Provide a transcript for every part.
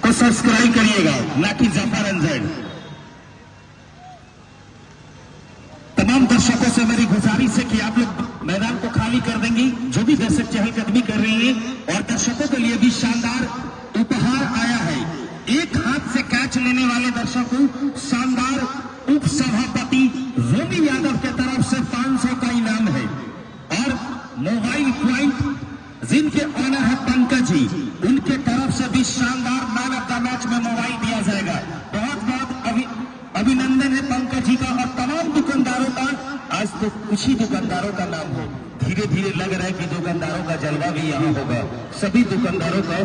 तो सब्सक्राइब करिएगा, ना कि जफर एनजेड। तमाम दर्शकों से मेरी गुजारिश है कि आप लोग मैदान को खाली कर देंगे। जो भी दर्शक चहलकदमी कर रहे हैं और दर्शकों के लिए भी शानदार उपहार आया है। एक हाथ से कैच लेने वाले दर्शक को शानदार उप सभापति रोमी यादव के तरफ से 500 का इनाम है और मोबाइल पॉइंट जिनके ऑनर है पंकज जी, उनके तरफ से भी शानदार मैन ऑफ द मैच में मोबाइल दिया जाएगा। बहुत बहुत अभिनंदन है पंकज जी का और तमाम दुकानदारों का। आज तो कुछ ही दुकानदारों का नाम हो, धीरे धीरे लग रहा है कि दुकानदारों का जलवा भी यहाँ होगा। सभी दुकानदारों का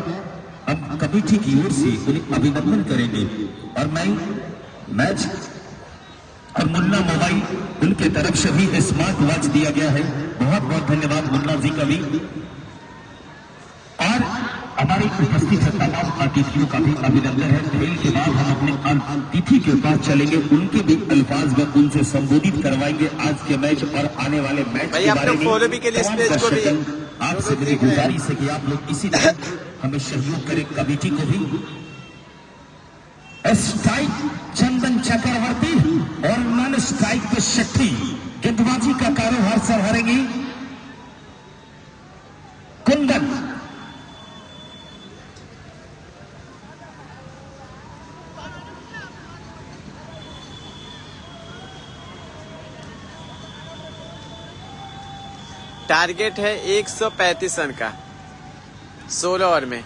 हम कमेटी की ओर से उन्हें अभिनंदन करेंगे और मैं मैच और मुन्ना मोबाइल उनके तरफ से भी स्मार्ट वॉच दिया गया है। बहुत बहुत धन्यवाद मुन्ना जी का भी। और हमारी उपस्थित है तमाम अतिथियों का भी अभिनंदन है। खेल के बाद हम अपने अतिथि के पास चलेंगे, उनके भी अल्फाज में उनसे संबोधित करवाएंगे आज के मैच और आने वाले मैच के बारे में। आपसे मेरी गुजारिश है कि आप लोग इसी तरह हमें सहयोग करें। कमेटी को भी स्ट्राइक चंदन चक्रवर्ती और नॉन स्ट्राइक पे शक्ति गेंदबाजी का कारोबार संभालेंगे कुंदन। टारगेट है 135 रन का 16 ओवर में।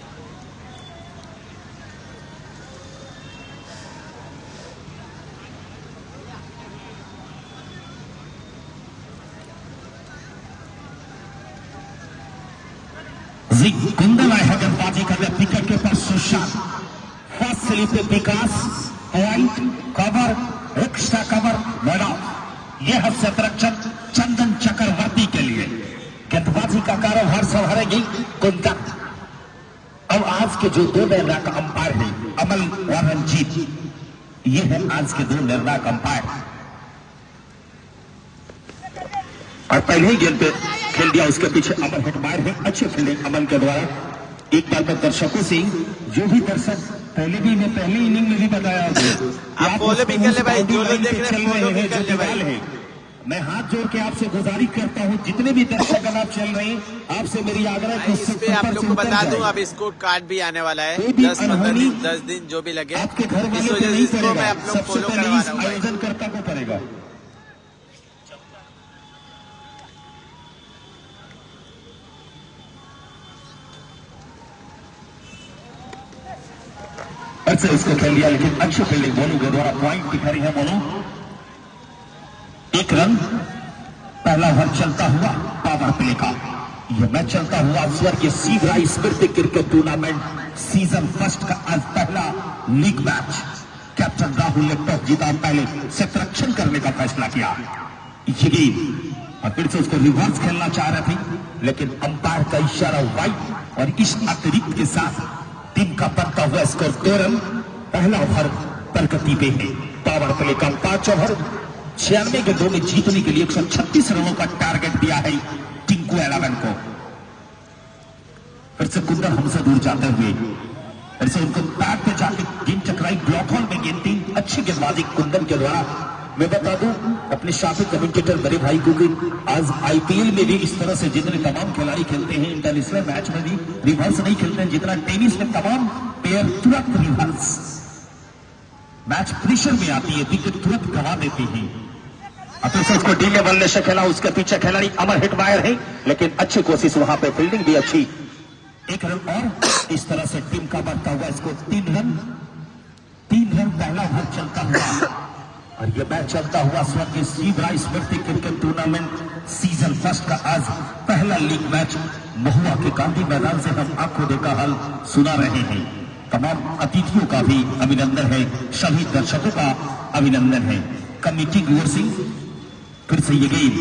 कुंदन आए हैं गेंदबाजी करने, विकेट के पास सुशांत, फर्स्ट स्लिप पे विकास, पॉइंट कवर, एक्स्ट्रा कवर बना। यह है संरक्षण चंदन चक्रवर्ती के लिए। गेंदबाजी का कारोबार संभालेगी कुंदन। अब आज के जो दो निर्णायक अंपायर हैं अमल और रंजीत, ये है आज के दो निर्णायक अंपायर। और पहले ही गेंद पे खेल दिया, उसके पीछे अमल हेटमायर है। अच्छे फील्डिंग अमल के द्वारा। एक बार मैं दर्शकों से जो भी दर्शक पहले इनिंग में भी बताया आप फॉलो भी कर ले भाई, जो लोग देख रहे हैं फॉलो भी कर ले भाई। मैं हाथ जोड़ के आपसे गुजारिश करता हूं, जितने भी दर्शक आप चल रहे हैं, आपसे मेरी आग्रह है इस पे आप लोग को बता दूं, अब स्कोर कार्ड भी आने वाला है 10 दिन जो भी लगे आपके घर इस वजह से इसको मैं आप लोग फॉलो करवा रहा हूँ। आयोजनकर्ता को पड़ेगा। अच्छा इसको खेल लिया, लेकिन अच्छी फील्डिंग मोनू के द्वारा पॉइंट दिखा रही है मोनू। एक रन पहला ओवर चलता हुआ पावर प्ले का। यह मैच चलता हुआ स्वर्गीय सीवरा स्मृति क्रिकेट टूर्नामेंट सीजन फर्स्ट का आज पहला लीग मैच। कैप्टन राहुल ने टॉस जीता, पहले संरक्षण करने का फैसला किया। ये गेम और फिर से उसको रिवर्स खेलना चाह रहे थे, लेकिन अंपायर का इशारा वाइड और इस अतिरिक्त के साथ टीम का बनता हुआ स्कोर 2 रन। पहला ओवर प्रगति पे है। पावर प्ले का 5 ओवर 96 गेंदों में जीतने के लिए 136 रनों का टारगेट दिया है टिंकू 11 को। फिर से कुंदन हमसे दूर जाते हुए फिर से उनको बैट पे जाके गेंद टकराई, ब्लॉक होल में गेंद थी। अच्छी गेंदबाजी कुंदन के द्वारा। मैं बता दूं अपने साबिक कमेंटेटर बड़े भाई को कि आज आईपीएल में भी इस तरह से जितने तमाम खिलाड़ी खेलते हैं, इंटरनेशनल मैच में भी रिवर्स नहीं खेलते हैं। जितना टेनिस में तमाम प्लेयर तुरंत रिवर्स मैच प्रेशर में आती है, विकेट तुरंत गंवा देते हैं। अब उसको डीले बल्ले से खेला, उसके पीछे खिलाड़ी अमर हिटमायर है, लेकिन अच्छी कोशिश वहां पे, फील्डिंग भी अच्छी। 1 रन और इस तरह से टीम का बढ़ता हुआ इसको 3 रन पहला ओवर चलता हुआ। और यह मैच चलता हुआ स्वर्गीय सीवरा स्मृति क्रिकेट टूर्नामेंट सीजन फर्स्ट का आज पहला लीग मैच महुआ के गांधी मैदान से हम आंखों देखा हाल सुना रहे हैं। तमाम अतिथियों का भी अभिनंदन है, सभी दर्शकों का अभिनंदन है। कमेटी की ओर से फिर से ये गेम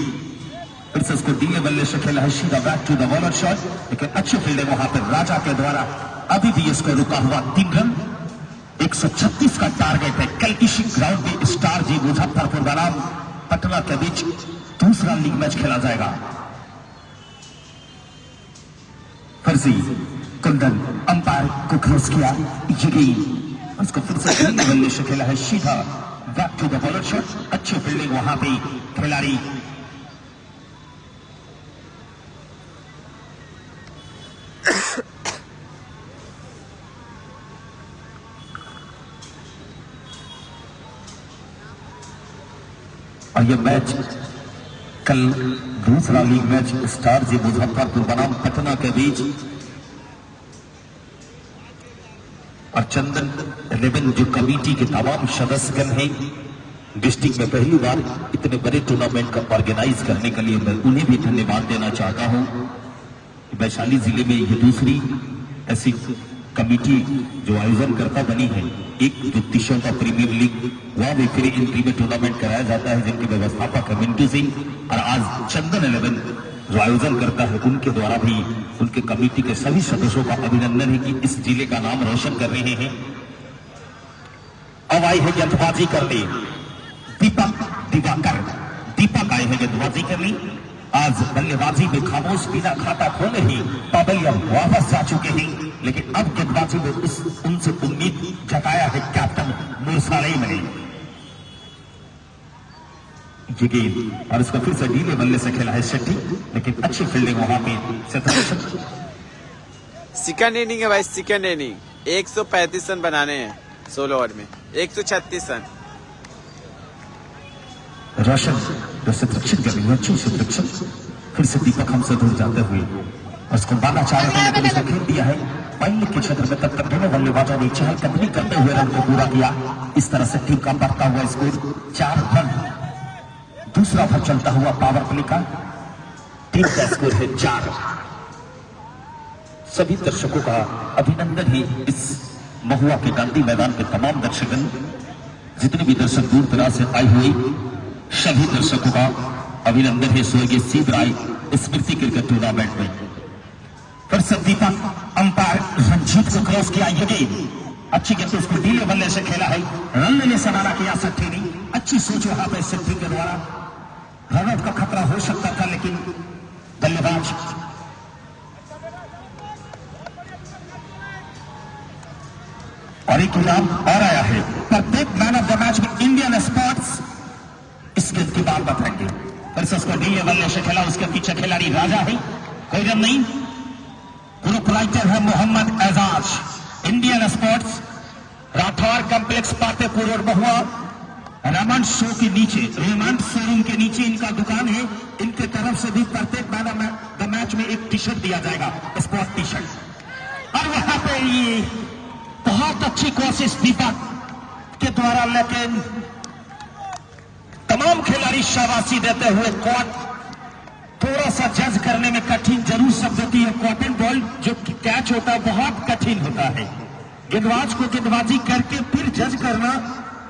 फिर से उसको डीले बल्ले से खेला है सीधा back to the bowler shot, लेकिन अच्छी फील्डिंग वहां पर राजा के द्वारा। अभी भी इसको रुका हुआ 3 रन। 136 का टारगेट है। कल इसी ग्राउंड में स्टार जी मुजफ्फरपुर बनाम पटना के बीच दूसरा लीग मैच खेला जाएगा। फिर से कुंदन अंपायर को क्रॉस किया, ये गेंद उसको फिर से खेलने बल्ले से खेला है सीधा back to the bowler shot. अच्छी फील्डिंग वहां पे खिलाड़ी और ये मैच कल दूसरा लीग मैच स्टार जी मुजफ्फरपुर बनाम पटना के बीच और चंदन 11 जो कमेटी के तमाम सदस्यगण हैं, डिस्ट्रिक्ट में पहली बार इतने बड़े टूर्नामेंट का ऑर्गेनाइज करने के लिए मैं उन्हें भी धन्यवाद देना चाहता हूं। वैशाली जिले में ये दूसरी ऐसी कमेटी जो आयोजन करता बनी है। एक जो तीसों का प्रीमियर लीग वहां भी फ्री एंट्री में टूर्नामेंट कराया जाता है, जिनके व्यवस्थापक है मिंटू सिंह, और आज चंदन 11 जो आयोजन करता है उनके द्वारा भी उनके कमेटी के सभी सदस्यों का अभिनंदन है कि इस जिले का नाम रोशन कर रहे हैं। अब आए हैं गेंदबाजी करने दीपक आए हैं गेंदबाजी करने। आज बल्लेबाजी में खामोश बिना खाता खोले ही पाबैया वापस जा चुके हैं, लेकिन अब गेंदबाजी में उनसे उम्मीद जताया है कैप्टन मुरसालई ने। ये गेंद और इसको फिर से ढीले बल्ले से खेला है शेट्टी, लेकिन अच्छी फील्डिंग वहां पे। सेकंड इनिंग है भाई, सेकंड इनिंग 135 रन बनाने हैं 16 ओवर में, 136 रन। रोशन जो सुरक्षित करेंगे, अच्छी सुरक्षित। फिर से दीपक हमसे दूर जाते हुए उसको बाला चाह रहे थे, लेकिन उसको खेल दिया है पहले के क्षेत्र में। तब तक दोनों बल्लेबाजों ने चहलकदमी करते हुए रन को पूरा किया। इस तरह से टीम का बढ़ता हुआ स्कोर 4 रन। दूसरा ओवर चलता हुआ पावर प्ले का, टीम का स्कोर है 4। सभी दर्शकों का अभिनंदन है। इस महुआ के गांधी मैदान के तमाम दर्शकगण, जितने भी दर्शक दूर दराज से आए हुए सभी दर्शकों का अभिनंदन है स्वर्गीय सीब राय स्मृति क्रिकेट टूर्नामेंट में। फिर से दीपक अंपायर रंजीत को क्रॉस किया, ये गेंद अच्छी गेंद उसको ढीले बल्ले से खेला है, रन लेने से माना किया सेट्टी ने। अच्छी सोच वहां पर सेट्टी के द्वारा, रन आउट का खतरा हो सकता था, लेकिन बल्लेबाज और एक इनाम और आया है प्रत्येक मैन ऑफ द मैच में इंडियन स्पोर्ट्स। इस गेंद की बात बताएंगे। फिर से उसको ढीले बल्ले से खेला, उसके पीछे खिलाड़ी राजा है, कोई रन नहीं। ग्रुप राइटर है Mohammad Ejaz. Indian sports Rathore complex Patepur और महुआ रमन शो के नीचे, रेमंड शोरूम के नीचे इनका दुकान है। इनके तरफ से भी प्रत्येक मैन ऑफ द मैच में एक टी शर्ट दिया जाएगा, स्पोर्ट टी शर्ट। और वहां पे ये बहुत अच्छी कोशिश दीपक के द्वारा, लेकिन तमाम खिलाड़ी शाबाशी देते हुए कॉट थोड़ा सा जज करने में कठिन जरूर शब्द होती है। कॉटन बॉल जो कैच होता है बहुत कठिन होता है। गेंदबाज को गेंदबाजी करके फिर जज करना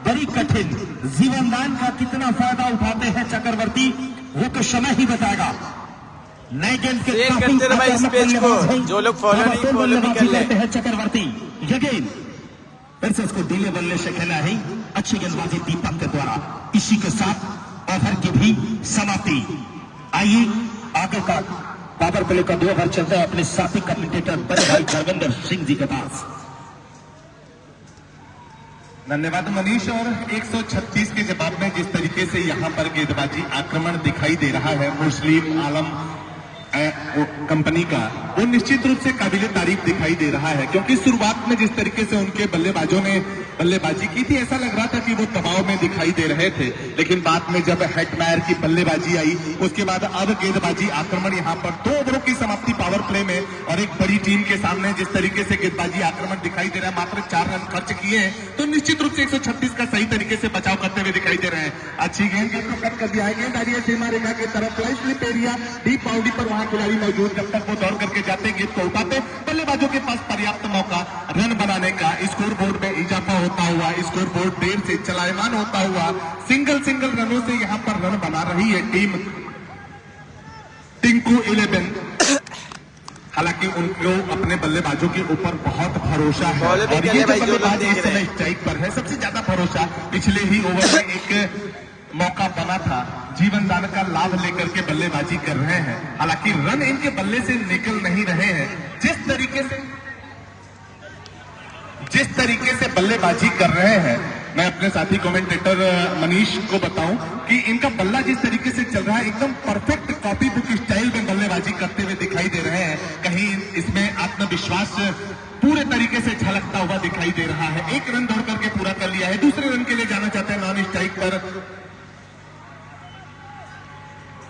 बड़ी कठिन। जीवनदान का कितना फायदा उठाते हैं चक्रवर्ती, वो तो समय ही बताएगा। नए गेंद के करते रहे भाई इस पेज को, जो लोग फॉलो नहीं फॉलो भी कर लेते हैं चक्रवर्ती। ये गेंद फिर से उसको ढीले बल्ले से खेला है, अच्छी गेंदबाजी दीपक के द्वारा। इसी के साथ ओवर की भी समाप्ति। आइए आगे का पावर प्ले का 2 ओवर चलता है अपने साथी कमेंटेटर बड़े भाई धर्मेंद्र सिंह जी के पास। धन्यवाद मनीष। और 136 के जवाब में जिस तरीके से यहाँ पर गेंदबाजी आक्रमण दिखाई दे रहा है मुस्लिम आलम कंपनी का, वो निश्चित रूप से काबिले तारीफ दिखाई दे रहा है, क्योंकि शुरुआत में जिस तरीके से उनके बल्लेबाजों ने बल्लेबाजी की थी, ऐसा लग रहा था कि वो दबाव में दिखाई दे रहे थे। लेकिन बाद में जब हेटमायर की बल्लेबाजी आई, उसके बाद अब गेंदबाजी आक्रमण यहाँ पर 2 ओवरों की समाप्ति पावर प्ले में, और एक बड़ी टीम के सामने जिस तरीके से गेंदबाजी आक्रमण दिखाई दे रहा है, मात्र 4 रन खर्च किए हैं, तो निश्चित रूप से 136 का सही तरीके से बचाव करते हुए दिखाई दे रहे हैं। अच्छी गेंद को कट कर दिया है, गेंद आ रही है सीमा रेखा की तरफ, स्लिप एरिया डीप बाउंड्री पर वहां खिलाड़ी मौजूद, जब तक वो दौड़ करके जाते गेंद को उठाते, बल्लेबाजों के पास पर्याप्त मौका रन बनाने का। स्कोर बोर्ड में इजाफा होता हुआ, स्कोर बोर्ड देर से चलायमान होता हुआ, सिंगल रनों से यहां पर रन बना रही है टीम टिंकू 11। हालांकि उनको अपने बल्लेबाजों के ऊपर बहुत भरोसा है, और ये जो बल्लेबाज इस समय स्ट्राइक पर है, सबसे ज्यादा भरोसा पिछले ही ओवर में एक मौका बना था, जीवन दान का लाभ लेकर के बल्लेबाजी कर रहे हैं। हालांकि रन इनके बल्ले से निकल नहीं रहे हैं। जिस तरीके से जिस तरीके से बल्लेबाजी कर रहे हैं, मैं अपने साथी कमेंटेटर मनीष को बताऊं कि इनका बल्ला जिस तरीके से चल रहा है एकदम परफेक्ट कॉपी बुक स्टाइल में बल्लेबाजी करते हुए दिखाई दे रहे हैं। कहीं इसमें आत्मविश्वास पूरे तरीके से झलकता हुआ दिखाई दे रहा है। एक रन दौड़ करके पूरा कर लिया है, दूसरे रन के लिए जाना चाहते हैं नॉन स्ट्राइक पर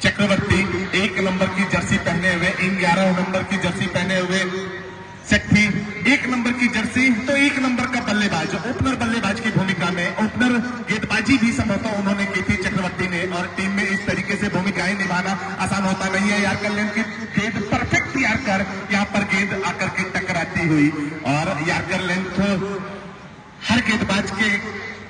चक्रवर्ती। 1 नंबर की जर्सी पहने हुए, 11 नंबर की जर्सी पहने हुए सेठी, 1 नंबर की जर्सी, तो 1 नंबर का बल्लेबाज, ओपनर बल्लेबाज की भूमिका में ओपनर गेंदबाजी भी संभवतः उन्होंने की थी चक्रवर्ती ने। और टीम में इस तरीके से भूमिकाएं निभाना आसान होता नहीं है। यारकर लेंथ की गेंद परफेक्ट यारकर, यहाँ पर गेंद आकर के टकराती हुई, और यारकर लेंथ हर गेंदबाज के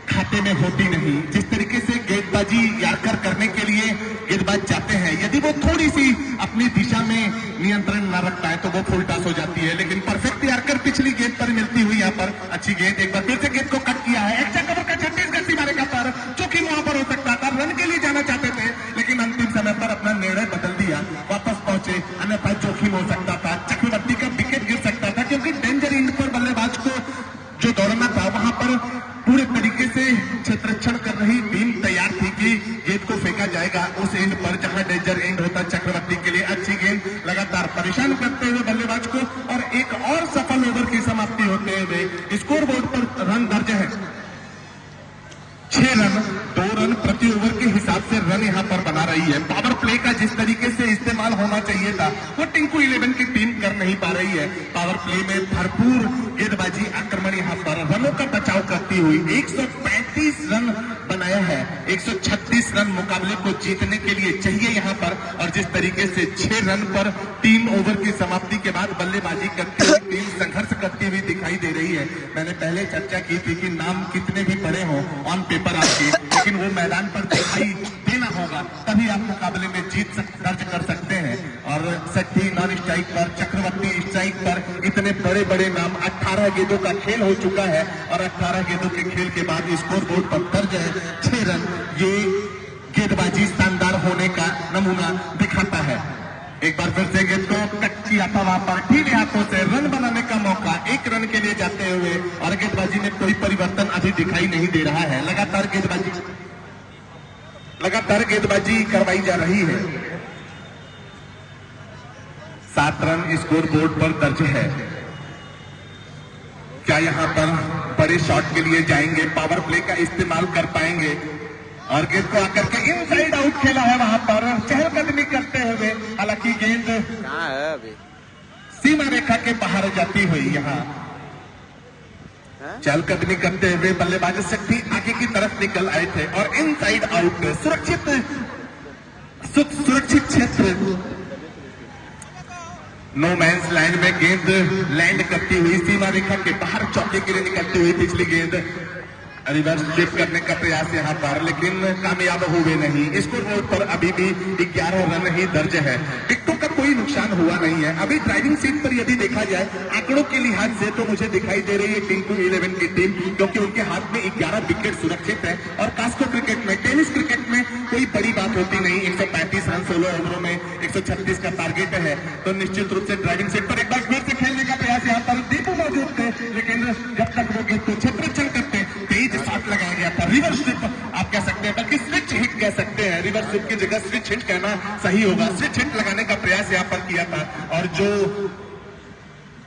खाते में होती नहीं। जिस तरीके से गेंदबाजी यारकर करने के लिए गेंदबाज जाते हैं, यदि वो थोड़ी सी अपनी दिशा में नियंत्रण न रख पाए तो वो फुल टॉस हो जाती है। लेकिन परफेक्ट यारकर पिछली गेंद पर मिलती हुई यहाँ पर अच्छी गेंद, एक बार फिर से गेंद को कट किया है। एक्स्ट्रा कवर का 36 गति मारेगा पर, जो कि वहां पर हो सकता था, रन के लिए जाना चाहते थे लेकिन अंतिम समय पर अपना निर्णय बदल दिया, वापस पहुंचे, अन्यथा जोखिम हो सकता था, चक्रवर्ती का विकेट गिर सकता था, क्योंकि डेंजर इंड पर बल्लेबाज को जो दौड़ना था वहां पर पूरे तरीके से क्षेत्ररक्षण कर रही टीम तैयार थी कि गेंद को फेंका जाएगा उस एंड पर जहां डेंजर एंड होता चक्रवर्ती के लिए। अच्छी गेंद लगातार परेशान करते हुए बल्लेबाज को, और एक और सफल ओवर की समाप्ति होते हुए स्कोर बोर्ड पर रन दर्ज है 6 रन, 2 रन प्रति ओवर के हिसाब से रन यहाँ पर बना रही है। पावर प्ले का जिस तरीके से इस्तेमाल होना चाहिए था वो टिंकू 11 की टीम कर नहीं पा रही है। पावर प्ले में भरपूर गेंदबाजी आक्रमण यहाँ पर रनों का बचाव करती हुई 135 रन बनाया है। 136 रन मुकाबले को जीतने के लिए चाहिए यहाँ पर, और जिस तरीके से 6 रन पर 3 ओवर की समाप्ति के बाद बल्लेबाजी करती हुई टीम संघर्ष करती हुई दिखाई दे रही है। मैंने पहले चर्चा की थी कि नाम कितने भी बड़े हों ऑन पेपर आपके, लेकिन वो मैदान पर दिखाई देना होगा, तभी आप मुकाबले में जीत दर्ज कर सकते हैं। और सेठी नॉन स्ट्राइक पर, चक्रवर्ती स्ट्राइक पर, इतने बड़े बड़े नाम, 18 गेंदों का खेल हो चुका है और 18 गेंदों के खेल के बाद स्कोर बोर्ड पर दर्ज है 6 रन। ये गेंदबाजी शानदार होने का नमूना दिखाता है। एक बार फिर से गेंद को कट किया था वहां पर, ढीले हाथों से रन बनाने का मौका, 1 रन के लिए जाते हुए, और गेंदबाजी में कोई परिवर्तन अभी दिखाई नहीं दे रहा है। लगातार गेंदबाजी करवाई जा रही है। 7 रन स्कोर बोर्ड पर दर्ज है। क्या यहाँ पर बड़े शॉट के लिए जाएंगे, पावर प्ले का इस्तेमाल कर पाएंगे? और गेंद को आकर के इनसाइड आउट खेला है वहां पर चहलकदमी करते हुए, हालांकि गेंद कहाँ है अभी? सीमा रेखा के बाहर जाती हुई यहाँ चहलकदमी करते हुए बल्लेबाज शक्ति आगे की तरफ निकल आए थे और इनसाइड आउट सुरक्षित क्षेत्र नो मैंस लैंड में गेंद लैंड करती हुई सीमा रेखा के बाहर चौके के लिए निकलती हुई पिछली गेंद रिवर्स स्लिप करने का प्रयास यहाँ पर, लेकिन कामयाब हुए नहीं। स्कोर बोर्ड पर अभी भी 11 रन ही दर्ज है। विकेटों का कोई नुकसान हुआ नहीं है। अभी ड्राइविंग सीट पर यदि देखा जाए आंकड़ों के लिहाज से तो मुझे दिखाई दे रही है टिंकू 11 की टीम, क्योंकि उनके हाथ में 11 विकेट सुरक्षित है। और कास्को क्रिकेट में, टेनिस क्रिकेट में कोई बड़ी बात होती नहीं। 135 रन 16 ओवरों में 136 का टारगेट है, तो निश्चित रूप से ड्राइविंग सीट पर एक बार फिर से खेलने का प्रयास यहाँ पर दीपू मौजूद थे, लेकिन जब तक वो गेंद को क्षेत्ररक्षण करते तेज शॉट लगाया गया था। रिवर्स स्विप आप कह सकते हैं, बल्कि स्विच हिट कह सकते हैं। रिवर्स स्विप की जगह स्विच हिट कहना सही होगा। स्विच हिट लगाने का प्रयास यहाँ पर किया था, और जो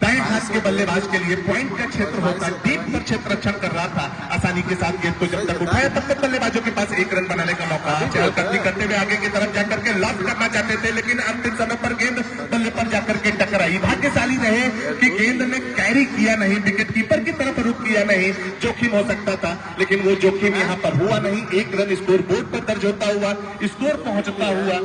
दाएं हाथ के बल्लेबाज के लिए पॉइंट का क्षेत्र होता, डीप पर क्षेत्र रक्षण कर रहा था, आसानी के साथ गेंद को जब तक उठाया तब तक बल्लेबाजों के पास 1 रन बनाने का मौका। चहलकदमी करते हुए आगे की तरफ जाकर के लॉक करना चाहते थे, लेकिन अंतिम समय पर गेंद बल्ले पर जाकर के टकराई। भाग्यशाली रहे कि गेंद ने कैरी किया नहीं, विकेट कीपर की तरफ रुख किया नहीं। जोखिम हो सकता था, लेकिन वो जोखिम यहाँ पर हुआ नहीं। 1 रन स्कोर बोर्ड पर दर्ज होता हुआ, स्कोर पहुंचता हुआ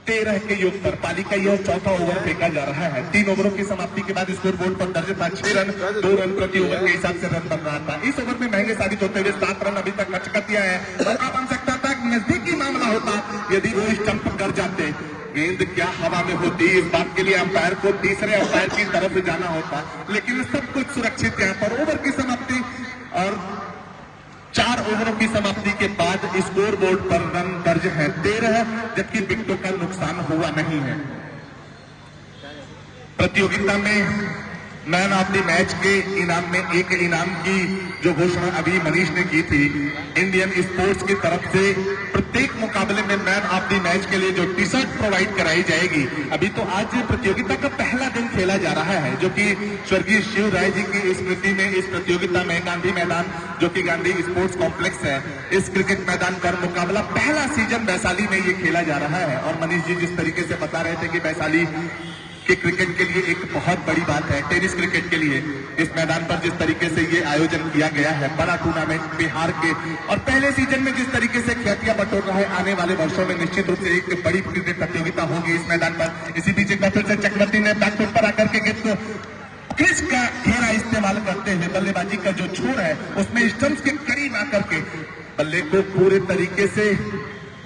13 के योग पर। पाली का यह चौथा ओवर फेंका जा रहा है। 3 ओवरों की समाप्ति के बाद स्कोर बोर्ड पर दर्ज था 6 रन, 2 रन प्रति ओवर के हिसाब से रन बन रहा था। इस ओवर में महंगे साबित होते हुए 7 रन अभी तक खर्च कर दिया है। मौका बन सकता था, नजदीकी मामला होता यदि वो स्टंप कर जाते। गेंद क्या हवा में होती, इस बात के लिए अंपायर को तीसरे अंपायर की तरफ जाना होता, लेकिन सब कुछ सुरक्षित यहाँ पर। ओवर की समाप्ति और 4 ओवरों की समाप्ति के बाद स्कोर बोर्ड पर रन दर्ज है 13, जबकि विकेटों का नुकसान हुआ नहीं है। प्रतियोगिता में मैन ऑफ द मैच के इनाम में एक इनाम की जो घोषणा अभी मनीष ने की थी, इंडियन स्पोर्ट्स की तरफ से प्रत्येक मुकाबले में मैन ऑफ द मैच के लिए जो टी शर्ट प्रोवाइड कराई जाएगी। अभी तो आज प्रतियोगिता का पहला दिन खेला जा रहा है, जो कि स्वर्गीय शिव राय जी की स्मृति में इस प्रतियोगिता में गांधी मैदान, जो कि गांधी स्पोर्ट्स कॉम्प्लेक्स है, इस क्रिकेट मैदान पर मुकाबला पहला सीजन वैशाली में ये खेला जा रहा है। और मनीष जी जिस तरीके से बता रहे थे कि वैशाली कि क्रिकेट के लिए एक बहुत बड़ी बात है, टेनिस क्रिकेट के लिए इस मैदान पर जिस तरीके से ये आयोजन किया गया है, बड़ा टूर्नामेंट बिहार के, और पहले सीजन में जिस तरीके से ख्यातियां बटोर रहा है, आने वाले वर्षों में निश्चित रूप से एक बड़ी क्रिकेट प्रतियोगिता होगी इस मैदान पर। इसी बीच एक बार फिर से चक्रवर्ती ने बैकफुट पर आकर के गेंद को क्रिच का घेरा इस्तेमाल करते हुए बल्लेबाजी का जो छोर है उसमें स्टंप्स के करीब आकर के बल्ले को पूरे तरीके से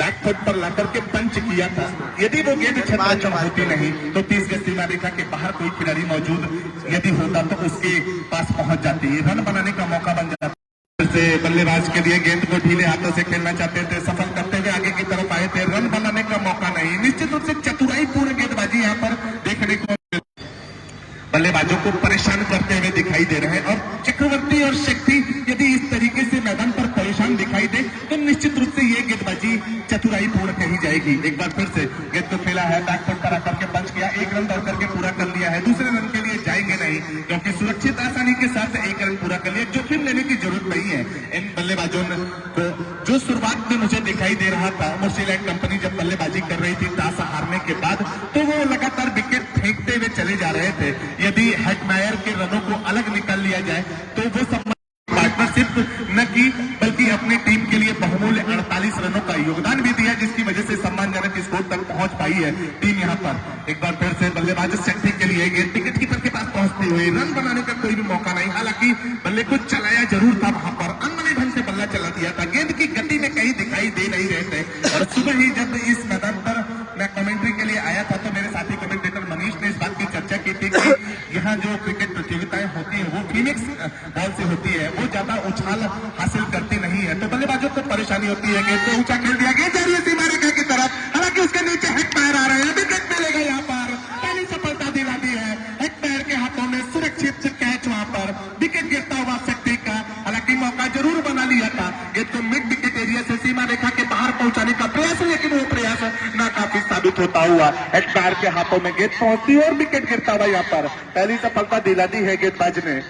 बैकफुट पर लाकर के पंच किया था। यदि वो गेंद छक्का होती नहीं तो 30 गज सीमा रेखा के बाहर कोई खिलाड़ी मौजूद यदि होता तो उसके पास पहुंच जाती, रन बनाने का मौका बन जाता। से बल्लेबाज के लिए गेंद को ढीले हाथों से खेलना चाहते थे, सफल करते हुए आगे की तरफ आए थे, रन बनाने का मौका नहीं। निश्चित रूप से चतुराईपूर्ण गेंदबाजी यहाँ पर देखने को बल्लेबाजों को परेशान करते हुए दिखाई दे रहे हैं। और चक्रवर्ती और शक्ति यदि इस तरीके से मैदान पर परेशान दिखाई दे तो निश्चित रूप से ये गेंदबाजी चतुराईपूर्ण कही जाएगी। एक बार फिर से गेंद को खेला है, बैकफुट पर आकर के पंच किया, एक रन दौड़ करके पूरा कर लिया है। दूसरे रन के लिए जाएंगे नहीं क्योंकि सुरक्षित आसानी के साथ एक रन पूरा कर लिया, जोखिम लेने की जरूरत नहीं है। इन बल्लेबाजों को जो शुरुआत में मुझे दिखाई दे रहा था, मुर्शीलैंड कंपनी जब बल्लेबाजी कर रही थी टॉस हारने के बाद, तो वो लगातार विकेट फेंकते हुए चले जा रहे थे। यदि हेटमायर के रनों को अलग निकाल लिया जाए तो वो सब पार्टनरशिप न की बल्कि अपनी टीम के लिए बहुमूल्य 48 रनों का योगदान भी दिया, जिसकी वजह से सम्मानजनक स्कोर तक पहुंच पाई है टीम यहाँ पर। एक बार फिर से बल्लेबाज शक्ति के लिए गेंद विकेट कीपर के पास पहुंचती हुई, रन बनाने का कोई भी मौका नहीं। हालांकि बल्ले को चलाया जरूर था, वहां पर अनमने ढंग से बल्ला चला दिया था, गेंद की गति में कहीं दिखाई दे नहीं रहे थे। और सुबह ही जब इस मैदान पर मैं कमेंट्री के लिए आया था तो मेरे साथी कमेंटेटर मनीष ने इस बात की चर्चा की थी कि यहाँ जो क्रिकेट प्रतियोगिताएं होती है वो फीनिक्स बॉल से होती है, वो ज्यादा उछाल हासिल करती नहीं है, तो बल्लेबाजों को परेशानी होती है। गेंद को ऊंचा खेल दिया, गेंद जा रही है सीमा रेखा की तरफ, हालांकि उसके नीचे हेटमायर आ रहे हैं, विकेट मिलेगा यहाँ पर, पहली सफलता दिला दी है हेटमायर के हाथों में, सुरक्षित कैच वहां पर, विकेट गिरता हुआ शक्ति का, हालांकि मौका जरूर बना लिया था, गेंद को मिड विकेट एरिया से सीमा रेखा के बाहर पहुंचाने का प्रयास, लेकिन वो प्रयास नाकाफी साबित होता हुआ हेटमायर के हाथों में गेंद पहुंचती और विकेट गिरता हुआ यहाँ पर पहली सफलता दिला दी है गेंदबाज ने।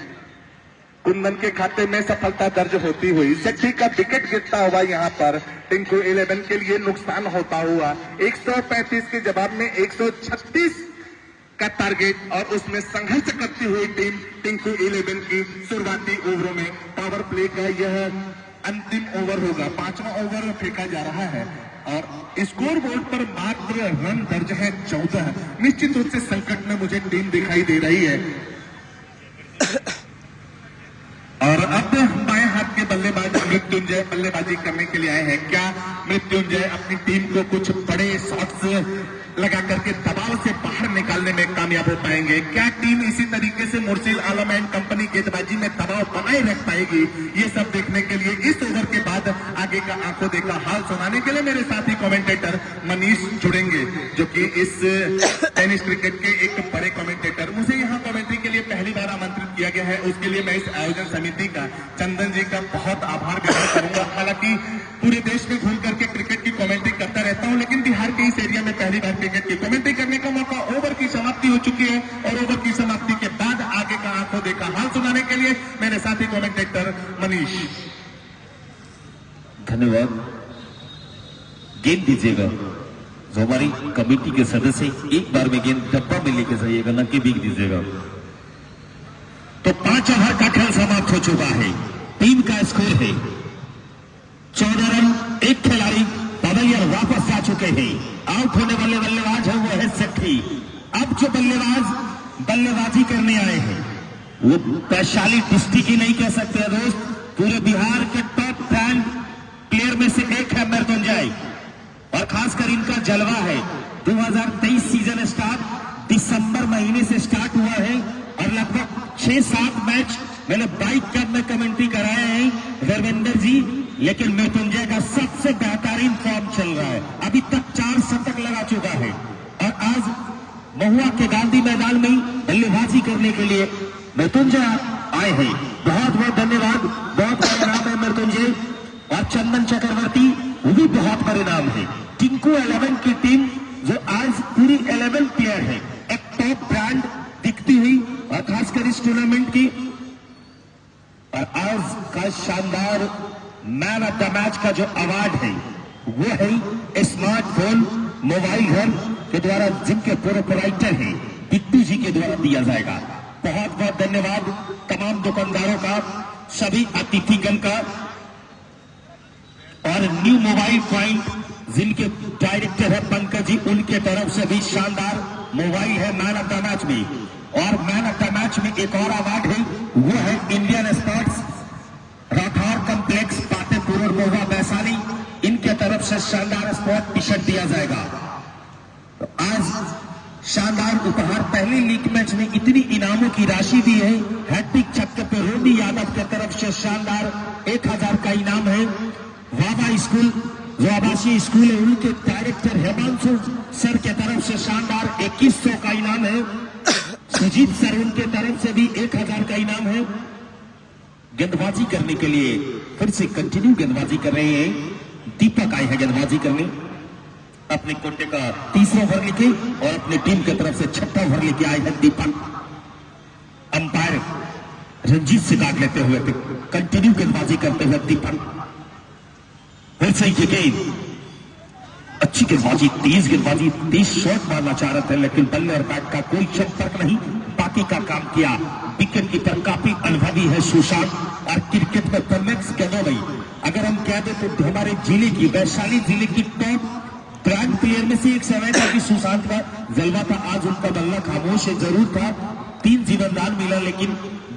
कुंदन के खाते में सफलता दर्ज होती हुई शक्ति का विकेट गिरता हुआ यहाँ पर टिंकू 11 के लिए नुकसान होता हुआ 135 के जवाब में 136 का टारगेट, और उसमें संघर्ष करती हुई टीम टिंकू 11 की शुरुआती ओवरों में पावर प्ले का यह अंतिम ओवर होगा, 5वां ओवर फेंका जा रहा है और स्कोर बोर्ड पर मात्र रन दर्ज है 14। निश्चित रूप से संकट में मुझे टीम दिखाई दे रही है। और अब बाएं हाथ के बल्लेबाज मृत्युंजय बल्लेबाजी करने के लिए आए हैं। क्या मृत्युंजय अपनी टीम को कुछ बड़े शॉट्स लगा करके दबाव से बाहर निकालने में कामयाब हो पाएंगे? क्या टीम इसी तरीके से मुर्शिल आलम एंड कंपनी गेंदबाजी में दबाव बनाए रख पाएगी? ये सब देखने के लिए इस ओवर के बाद आगे का आंखों देखा हाल सुनाने के लिए मेरे साथी कमेंटेटर मनीष जुड़ेंगे, जो कि इस टेनिस क्रिकेट के एक बड़े कमेंटेटर। मुझे यहाँ कमेंट्री के लिए पहली बार आमंत्रित किया गया है, उसके लिए मैं इस आयोजन समिति का, चंदन जी का बहुत आभार व्यक्त करूंगा। हालांकि पूरे देश में घूम करके क्रिकेट की कमेंट्री करता रहता हूं, लेकिन बिहार के इस एरिया में पहली बार क्रिकेट की कमेंट्री करने का मौका। ओवर की समाप्ति हो चुकी है और ओवर की समाप्ति के बाद आगे का आंखों देखा हाल सुनाने के लिए मेरे साथी कमेंटेटर मनीष। धन्यवाद। गेंद दीजिएगा, जो हमारी कमेटी के सदस्य एक बार में गेंद डब्बा में लेके जाइएगा, न कि बीक दीजिएगा। तो 5 ओवर का खेल समाप्त हो चुका है। टीम का स्कोर है 14 रन, एक खिलाड़ी पवैया वापस जा चुके हैं। आउट होने वाले बल्लेबाज है वो है सेठी। अब जो बल्लेबाज बल्लेबाजी करने आए हैं वो वैशाली डिस्ट्रिक्ट ही नहीं कह सकते दोस्त, पूरे बिहार के टॉप 10 प्लेयर में से एक है मृत्युंजय, और खासकर इनका जलवा है। 2023 सीजन स्टार्ट दिसंबर महीने से स्टार्ट हुआ है और लगभग 6-7 मैच मैंने बाइक कप में कमेंट्री कराए हैं धर्मेंद्र जी, लेकिन मृत्युंजय का सबसे बेहतरीन फॉर्म चल रहा है। अभी तक 4 शतक लगा चुका है और आज महुआ के गांधी मैदान में बल्लेबाजी करने के लिए मृत्युंजय आए हैं, बहुत बहुत धन्यवाद। बहुत बड़ा नाम है मृत्युंजय। और चंदन चक्रवर्ती वो भी बहुत बड़े नाम है। टिंकू 11 की टीम जो आज पूरी 11 प्लेयर है, एक टॉप ब्रांड दिखती हुई और खासकर इस टूर्नामेंट की। और आज का शानदार मैन ऑफ द मैच का जो अवार्ड है वो है स्मार्टफोन मोबाइल घर के द्वारा, जिनके प्रोपराइटर हैं बिट्टू जी के द्वारा दिया जाएगा। बहुत बहुत धन्यवाद तमाम दुकानदारों का, सभी अतिथिगण का। और न्यू मोबाइल पॉइंट जिनके डायरेक्टर है पंकज जी, उनके तरफ से भी शानदार मोबाइल है मैन ऑफ द मैच में। और मैन ऑफ द मैच में एक और अवार्ड है, वो है Indian sports Rathore complex Patepur और महुआ वैशाली, इनके तरफ से शानदार स्पोर्ट टी शर्ट दिया जाएगा। तो आज शानदार उपहार, पहले लीग मैच में इतनी इनामों की राशि दी है। हैट्रिक छक्के पे रोनी यादव के तरफ से शानदार 1000 का इनाम है। वावा स्कूल जो आवासीय स्कूल है, उनके डायरेक्टर हेमांशु सर के तरफ से शानदार 2100 का इनाम है। सुजीत सर उनके तरफ से भी 1000 का इनाम है। गेंदबाजी करने के लिए फिर से कंटिन्यू गेंदबाजी कर रहे हैं। दीपक आए हैं गेंदबाजी करने, अपने कोटे का 30वां ओवर लेके और अपनी टीम की तरफ से 6वां ओवर लेके आए हैं दीपक। अंपायर रंजीत से दाग लेते हुए कंटिन्यू गेंदबाजी करते हुए दीपक। फिर से ये गेंद अच्छी गेंदबाजी, तेज गेंदबाजी, तेज शॉट मारना चाह रहे थे, लेकिन बल्ले और बैट का कोई संपर्क नहीं। बाकी का काम किया। विकेट कीपर काफी अनुभवी है सुशांत, और क्रिकेट में परमेक्स गेंदों में अगर हम कह दें तो हमारे जिले की, वैशाली जिले की टॉप ब्रांड प्लेयर में से एक समय था कि सुशांत का जलवा था। आज उनका बल्ला खामोश है, जरूर था 3 जीवनदान मिला, लेकिन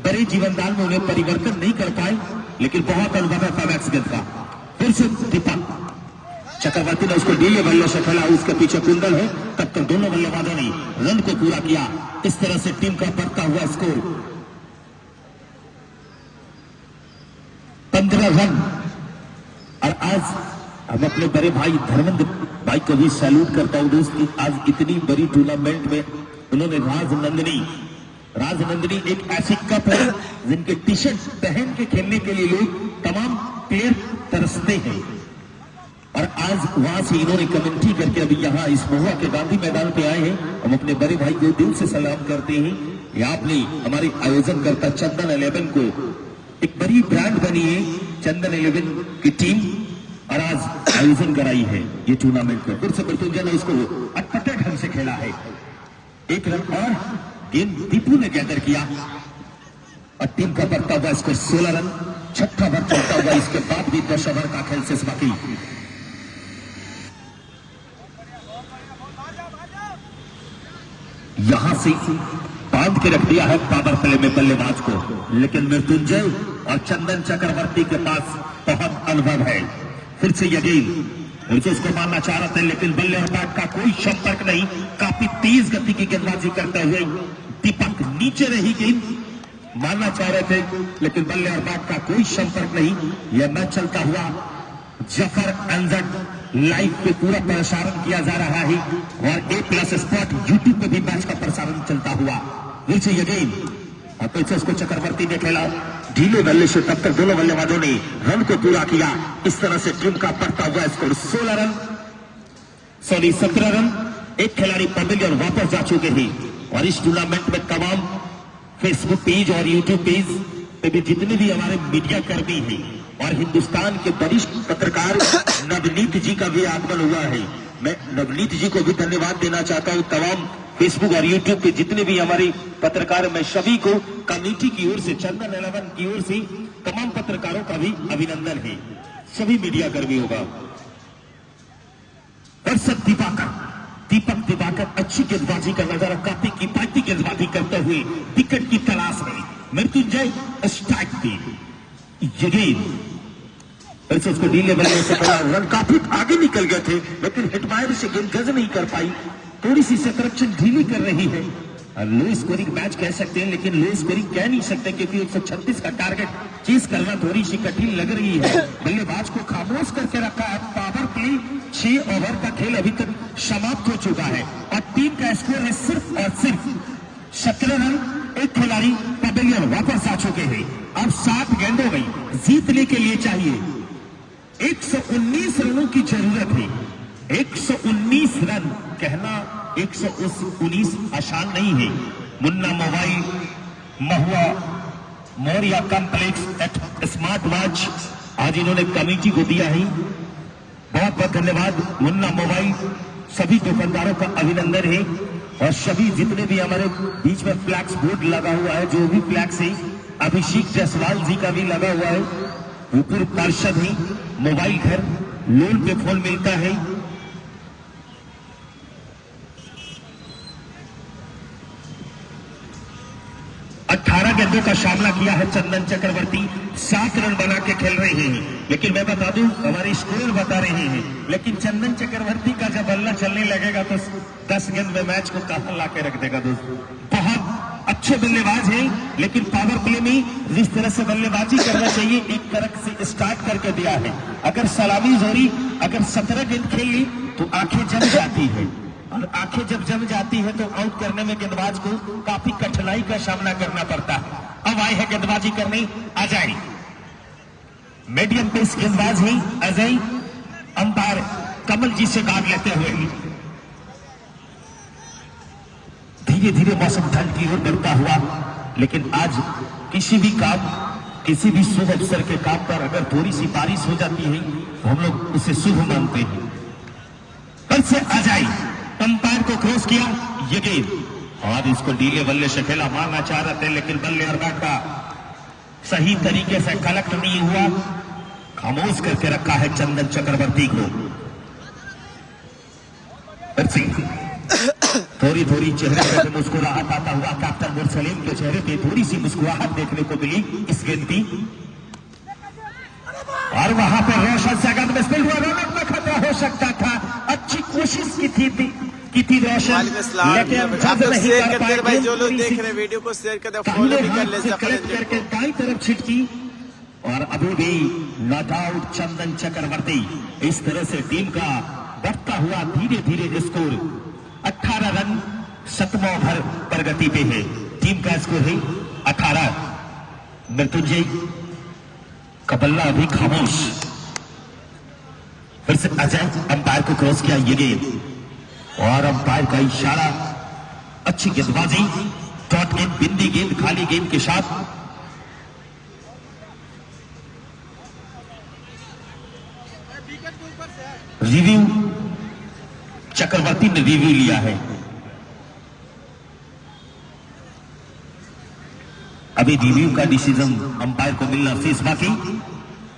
बड़े जीवनदान में उन्हें परिवर्तन नहीं कर पाए, लेकिन बहुत अनुभव है परमेक्स गेंद का। फिर से दीपक चक्रवर्ती ने उसको डीले बल्ले से खेला, उसके पीछे कुंडल है। तब तक दोनों बल्लेबाजों ने रन को पूरा किया। इस तरह से टीम का बढ़ता हुआ स्कोर 15 रन। और आज हम अपने बड़े भाई धर्मेंद्र भाई को भी सैल्यूट करता हूं दोस्त, आज इतनी बड़ी टूर्नामेंट में उन्होंने राजनंदिनी एक ऐसी कप है जिनके टी शर्ट पहन के खेलने के लिए लोग तमाम प्लेयर तरसते हैं। और आज वहां से इन्होंने कमेंट्री करके अभी यहाँ इस महुआ के गांधी मैदान पे आए हैं। हम अपने बड़े भाई को दिल से सलाम करते हैं। ये आपने हमारे आयोजन करता चंदन 11 को, एक बड़ी ब्रांड बनी है चंदन 11 की टीम, और आज आयोजन कराई है ये टूर्नामेंट को। फिर से मृत्युंजय ने इसको अटपटे ढंग से खेला है। 1 रन और गेंद दीपू ने गैदर किया और टीम का बढ़ता हुआ इसको 16 रन। 6वां ओवर चलता हुआ, इसके बाद भी 10 ओवर का खेल शेष बाकी। यहां से बांध के रख दिया है पावर प्ले में बल्लेबाज को, लेकिन मृत्युंजय और चंदन चक्रवर्ती के पास बहुत अनुभव है। फिर से ये गेंद उसको मारना चाह रहे थे, लेकिन बल्ले और बैट का कोई संपर्क नहीं। काफी तेज गति की गेंदबाजी करते हुए दीपक नीचे रही गेंद मारना चाह रहे थे, लेकिन बल्ले और बैट का कोई संपर्क नहीं। यह मैच चलता हुआ जफर अनजड लाइव पे पूरा प्रसारण किया जा रहा है, और A+ स्पोर्ट यूट्यूब पे भी मैच का प्रसारण चलता हुआ। नीचे ये गेंद और फिर से उसको चक्रवर्ती ने खेला ढीले बल्ले से। तब तक दोनों बल्लेबाजों ने रन को पूरा किया। इस तरह से टीम का बढ़ता हुआ स्कोर 17 रन। एक खिलाड़ी पवेलियन वापस जा चुके हैं, और इस टूर्नामेंट में तमाम फेसबुक पेज और यूट्यूब पेज पे भी जितने भी हमारे मीडिया कर्मी हैं और हिंदुस्तान के वरिष्ठ पत्रकार नवनीत जी का भी आगमन हुआ है। मैं नवनीत जी को भी धन्यवाद देना चाहता हूं। तमाम फेसबुक और यूट्यूब पे जितने भी हमारे पत्रकार, मैं सभी को कमेटी की ओर से, चंदन 11 की ओर से तमाम पत्रकारों का भी अभिनंदन है, सभी मीडिया कर्मियों का। और सब दीपक दिवाकर अच्छी गेंदबाजी का नजारा, काफी किफायती गेंदबाजी करते हुए विकेट की तलाश में मृत्युंजय स्ट्राइक थी। ये गेंद फिर से उसको ढीले बल्ले से खेला, रन काफी आगे निकल गए थे, लेकिन हिटमायर से गेंद गज नहीं कर पाई। थोड़ी सी संरक्षण ढीली कर रही है। लो स्कोरिंग मैच कह सकते हैं, लेकिन लो स्कोरिंग कह नहीं सकते, क्योंकि 136 का टारगेट चीज करना थोड़ी सी कठिन लग रही है। बल्लेबाज को खामोश करके रखा है। पावर प्ले 6 ओवर का खेल अभी तक समाप्त हो चुका है, और टीम का स्कोर है सिर्फ और सिर्फ 17 रन, एक खिलाड़ी पवेलियन वापस आ चुके हैं। अब 7 गेंदों में जीतने के लिए चाहिए 119 रनों की जरूरत है। 119 रन कहना 119 आसान नहीं है। Munna mobile Mahua Maurya complex at smart watch आज इन्होंने कमेटी को दिया है। बहुत बहुत धन्यवाद मुन्ना मोबाइल, सभी दुकानदारों का अभिनंदन है और सभी जितने भी हमारे बीच में फ्लैक्स बोर्ड लगा हुआ है, जो भी फ्लैक्स है, अभिषेक जायसवाल जी का भी लगा हुआ है, वो पूर्व पार्षद है। मोबाइल घर लोन पे फोन मिलता है। गेंदों का सामना किया है चंदन चक्रवर्ती, 7 रन बना के खेल रहे हैं। लेकिन मैं बता दूं, हमारे स्कोर बता रहे हैं, लेकिन चंदन चक्रवर्ती का जब बल्ला चलने लगेगा तो 10 गेंद में मैच को कहां ला के रख देगा दोस्तों। बहुत अच्छे बल्लेबाज हैं, लेकिन पावर प्ले में जिस तरह से बल्लेबाजी करना चाहिए एक तरह से स्टार्ट करके दिया है। अगर सलामी जोड़ी अगर 17 गेंद खेल ली तो आंखें जम जाती है, और आंखें जब जम जाती है तो आउट करने में गेंदबाज को काफी कठिनाई का सामना करना पड़ता है। अब आए हैं गेंदबाजी करने अजय, मीडियम पेस गेंदबाज है अजय। अंपायर कमल जी से गार्ड लेते हुए धीरे धीरे मौसम ठंड की ओर बढ़ता हुआ, लेकिन आज किसी भी काम, किसी भी शुभ अवसर के काम पर अगर थोड़ी सी बारिश हो जाती है तो हम लोग उसे शुभ मानते हैं। फिर से अजय अंपायर को क्रॉस किया, ये गेंद और इसको डीले बल्ले से खेला, मारना चाह रहे थे लेकिन बल्ले और बैट का सही तरीके से कलेक्ट नहीं हुआ, खामोश करके रखा है चंदन चक्रवर्ती को। थोड़ी थोड़ी चेहरे पे मुस्कुराहट आता हुआ कैप्टन मुरसलीम के चेहरे पे थोड़ी सी मुस्कुराहट देखने को मिली इस गेंद की, और वहां पर रोशन से अगर मिस हुआ, रनआउट में खतरा हो सकता था। अच्छी कोशिश की थी रोशन, लेकिन आप लोग शेयर करते रहे भाई, जो लोग देख रहे हैं वीडियो को शेयर कर दे, फॉलो भी कर ले करके दाईं तरफ छिटकी, और अभी भी नॉट आउट चंदन चक्रवर्ती। इस तरह से टीम का बढ़ता हुआ धीरे धीरे स्कोर 18 रन 7वां ओवर प्रगति पे है। टीम का स्कोर है 18। मृत्युंजय का बल्ला अभी खामोश। फिर से अजय अंपायर को क्रॉस किया, ये गेंद और अंपायर का इशारा, अच्छी गेंदबाजी, डॉट गेंद, बिंदी गेंद, खाली गेंद के साथ। रिव्यू चक्रवर्ती ने रिव्यू लिया है। अभी रिव्यू का डिसीजन अंपायर को मिलना शेष बाकी।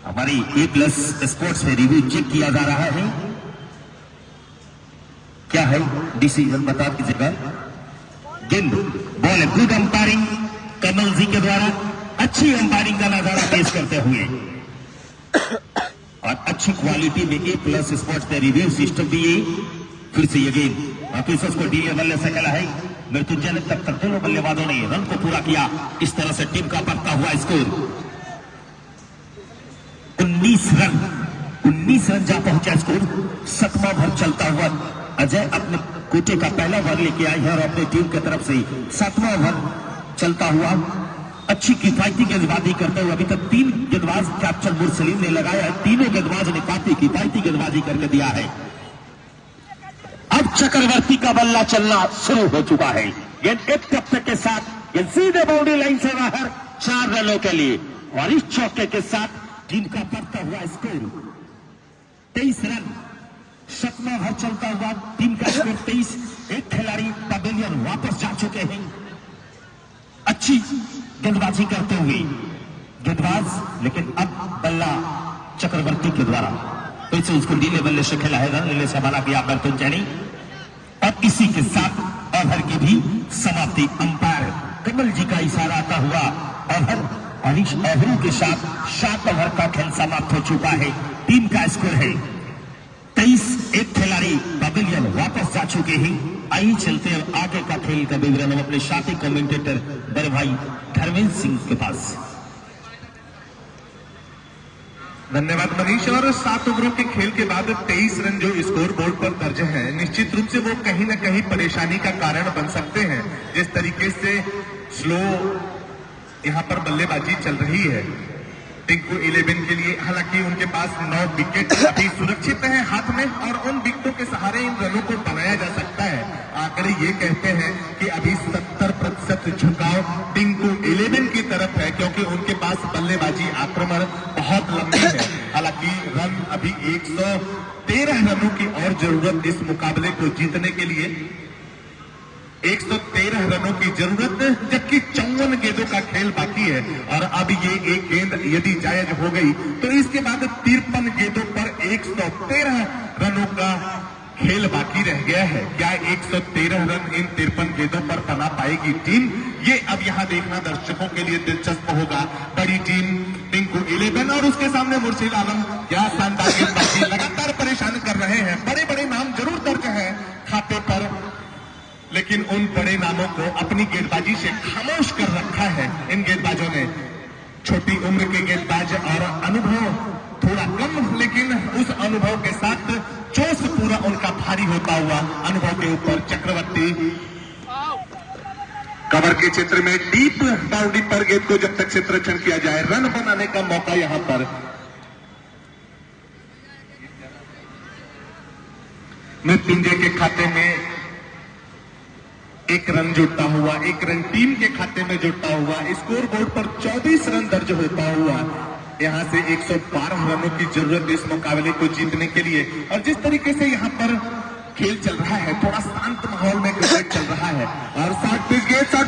हमारी A+ स्पोर्ट्स में रिव्यू चेक किया जा रहा है। क्या है डिसीजन बता दीजिएगा। गेंद बॉल, गुड अंपायरिंग कमल जी के द्वारा, अच्छी अंपायरिंग का नजारा पेश करते हुए और अच्छी क्वालिटी में A+ स्पोर्ट्स में रिव्यू सिस्टम भी है। फिर से ये गेंद ऑफिसर्स को डीले बल्ले से खेला है। मृत्युंजय ने तब तक दोनों बल्लेबाजों ने रन को पूरा किया। इस तरह से टीम का बढ़ता हुआ स्कोर 19 रन जा पहुंचा स्कोर। 7वां ओवर चलता हुआ अजय अपने कोटे का पहला ओवर लेके आए हैं और अपनी टीम की तरफ से 7वां ओवर चलता हुआ अच्छी किफायती गेंदबाजी करते हुए अभी तक 3 गेंदबाज कैप्टन मुरसलीम ने लगाया है। तीनों गेंदबाज ने काफी किफायती गेंदबाजी करके दिया है। अब चक्रवर्ती का बल्ला चलना शुरू हो चुका है। गेंद एक टप्पे के साथ गेंद सीधे बाउंड्री लाइन से बाहर 4 रनों के लिए, और इस चौके के साथ टीम का बढ़ता हुआ स्कोर 23 रन। 7वां ओवर चलता हुआ टीम का स्कोर 23। एक खिलाड़ी पवेलियन वापस जा चुके हैं अच्छी गेंदबाजी करते हुए गेंदबाज, लेकिन अब बल्ला चक्रवर्ती के द्वारा फिर से उसको नीले बल्ले से खेला है। रन लेने से मना किया मृत्युंजय, और इसी के साथ ओवर की भी समाप्ति। अंपायर कमल जी का इशारा आता हुआ ओवर और इस ओवरों के साथ 7 ओवर का खेल समाप्त हो चुका है। टीम का स्कोर है 23। एक खिलाड़ी पवेलियन वापस जा चुके हैं। आइए चलते हैं आगे का खेल का विवरण हम अपने साथी कमेंटेटर बड़े भाई धर्मेंद्र सिंह के पास। धन्यवाद मनीष। और 7 ओवरों के खेल के बाद 23 रन जो स्कोर बोर्ड पर दर्ज है, निश्चित रूप से वो कहीं ना कहीं परेशानी का कारण बन सकते हैं। जिस तरीके से स्लो यहाँ पर बल्लेबाजी चल रही है टिंकू 11 के लिए, हालांकि उनके पास 9 विकेट अभी सुरक्षित है हाथ में और उन विकेटों के सहारे इन रनों को बनाया जा सकता है। आंकड़े ये कहते हैं कि अभी 70% झुकाव टिंकू 11 की तरफ है, क्योंकि उनके पास बल्लेबाजी आक्रमण बहुत लंबी है। हालांकि रन अभी 113 रनों की और जरूरत इस मुकाबले को जीतने के लिए, 113 रनों की जरूरत, जबकि 54 गेंदों का खेल बाकी है। और अब ये एक गेंद यदि जायज हो गई तो इसके बाद 53 गेंदों पर 113 रनों का खेल बाकी रह गया है। क्या 113 रन इन 53 गेंदों पर बना पाएगी टीम? ये अब यहाँ देखना दर्शकों के लिए दिलचस्प होगा। बड़ी टीम टिंकू 11 और उसके सामने मुर्शिद आलम, क्या शानदार गेंदबाजी, लगातार परेशान कर रहे हैं। बड़े बड़े नाम जरूर दर्ज हैं खाते पर, लेकिन उन बड़े नामों को अपनी गेंदबाजी से खामोश कर रखा है इन गेंदबाजों ने। छोटी उम्र के गेंदबाज और अनुभव थोड़ा कम, लेकिन उस अनुभव के साथ जोश पूरा उनका भारी होता हुआ अनुभव के ऊपर चक्रवर्ती कवर के क्षेत्र में डीप बाउंड्री पर गेंद को जब तक क्षेत्ररक्षण किया जाए, रन बनाने का मौका यहां पर मृत्युंजय के खाते में 1 रन जुड़ता हुआ, 1 रन टीम के खाते में जुड़ता हुआ, स्कोर बोर्ड पर 24 रन दर्ज होता हुआ। यहां से 112 रनों की जरूरत इस मुकाबले को जीतने के लिए। और जिस तरीके से यहां पर खेल चल रहा है, थोड़ा शांत माहौल में क्रिकेट चल रहा है। और शॉर्ट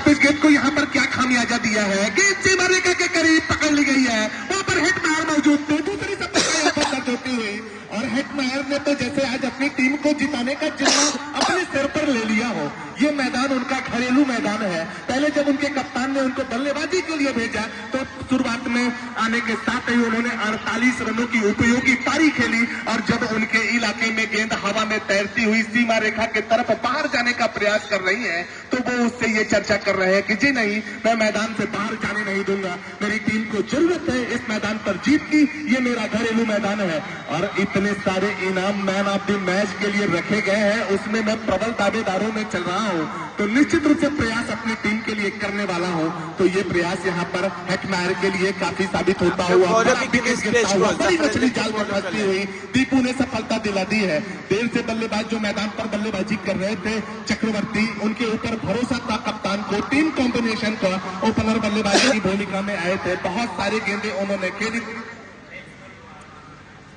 पिच गेंद को यहां पर क्या खामियाजा दिया है, गेंद सीमा रेखा के करीब पकड़ ली गई है, वहां पर हिटमैयर मौजूद थे, दूसरी सफलता होती हुई। और हिटमैयर ने तो जैसे आज अपनी टीम को जिताने का जिम्मा अपने सिर पर ले लिया हो। ये मैदान उनका घरेलू मैदान है। पहले जब उनके कप्तान ने उनको बल्लेबाजी के लिए भेजा तो शुरुआत में आने के साथ ही उन्होंने 48 रनों की उपयोगी पारी खेली। और जब उनके इलाके में गेंद हवा में तैरती हुई सीमा रेखा की तरफ बाहर जाने का प्रयास कर रही है, तो वो उससे ये चर्चा कर रहे हैं कि जी नहीं, मैं मैदान से बाहर जाने नहीं दूंगा, मेरी टीम को जरूरत है इस मैदान पर जीत की, ये मेरा घरेलू मैदान है। और इतने सारे इनाम मैन ऑफ द मैच के लिए रखे गए हैं, उसमें मैं प्रबल दावेदारों में चल रहा हूं, तो निश्चित रूप से प्रयास अपनी टीम के लिए करने वाला हूं। तो ये प्रयास यहाँ पर हिटमैयर के लिए काफी साबित होता हुआ, बड़ी मछली जाल में फंसती हुई दीपू ने सफलता दिला दी है। देर से बल्लेबाज जो मैदान पर बल्लेबाजी कर रहे थे चक्रवर्ती, उनके ऊपर भरोसा था कप्तान को, टीम कॉम्बिनेशन का ओपनर बल्लेबाजी की भूमिका में आए थे, बहुत सारी गेंदें उन्होंने खेली।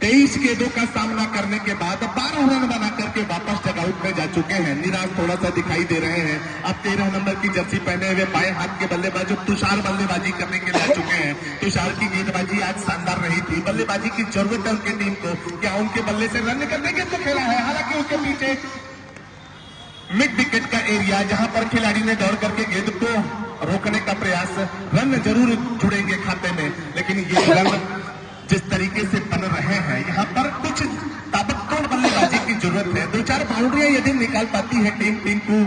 23 गेंदों का सामना करने के बाद 12 रन बना करके वापस डगआउट में जा चुके हैं। निराश थोड़ा सा दिखाई दे रहे हैं। अब 13 नंबर की जर्सी पहने हुए बाएं हाथ के बल्लेबाज तुषार बल्लेबाजी करने के लिए आ चुके हैं। तुषार की गेंदबाजी आज शानदार रही थी। बल्लेबाजी की जरूरत है उनकी टीम को, क्या उनके बल्ले से रन निकलने के तो खेला है। हालांकि उसके पीछे मिड विकेट का एरिया, जहां पर खिलाड़ी ने दौड़ करके गेंद को रोकने का प्रयास, रन जरूर जुड़ेंगे खाते में, लेकिन ये रन जिस तरीके से बन रहे हैं, यहाँ पर कुछ ताबड़तोड़ बल्लेबाजी की जरूरत है। 2-4 बाउंड्रियां यदि निकाल पाती है टीम टिंकू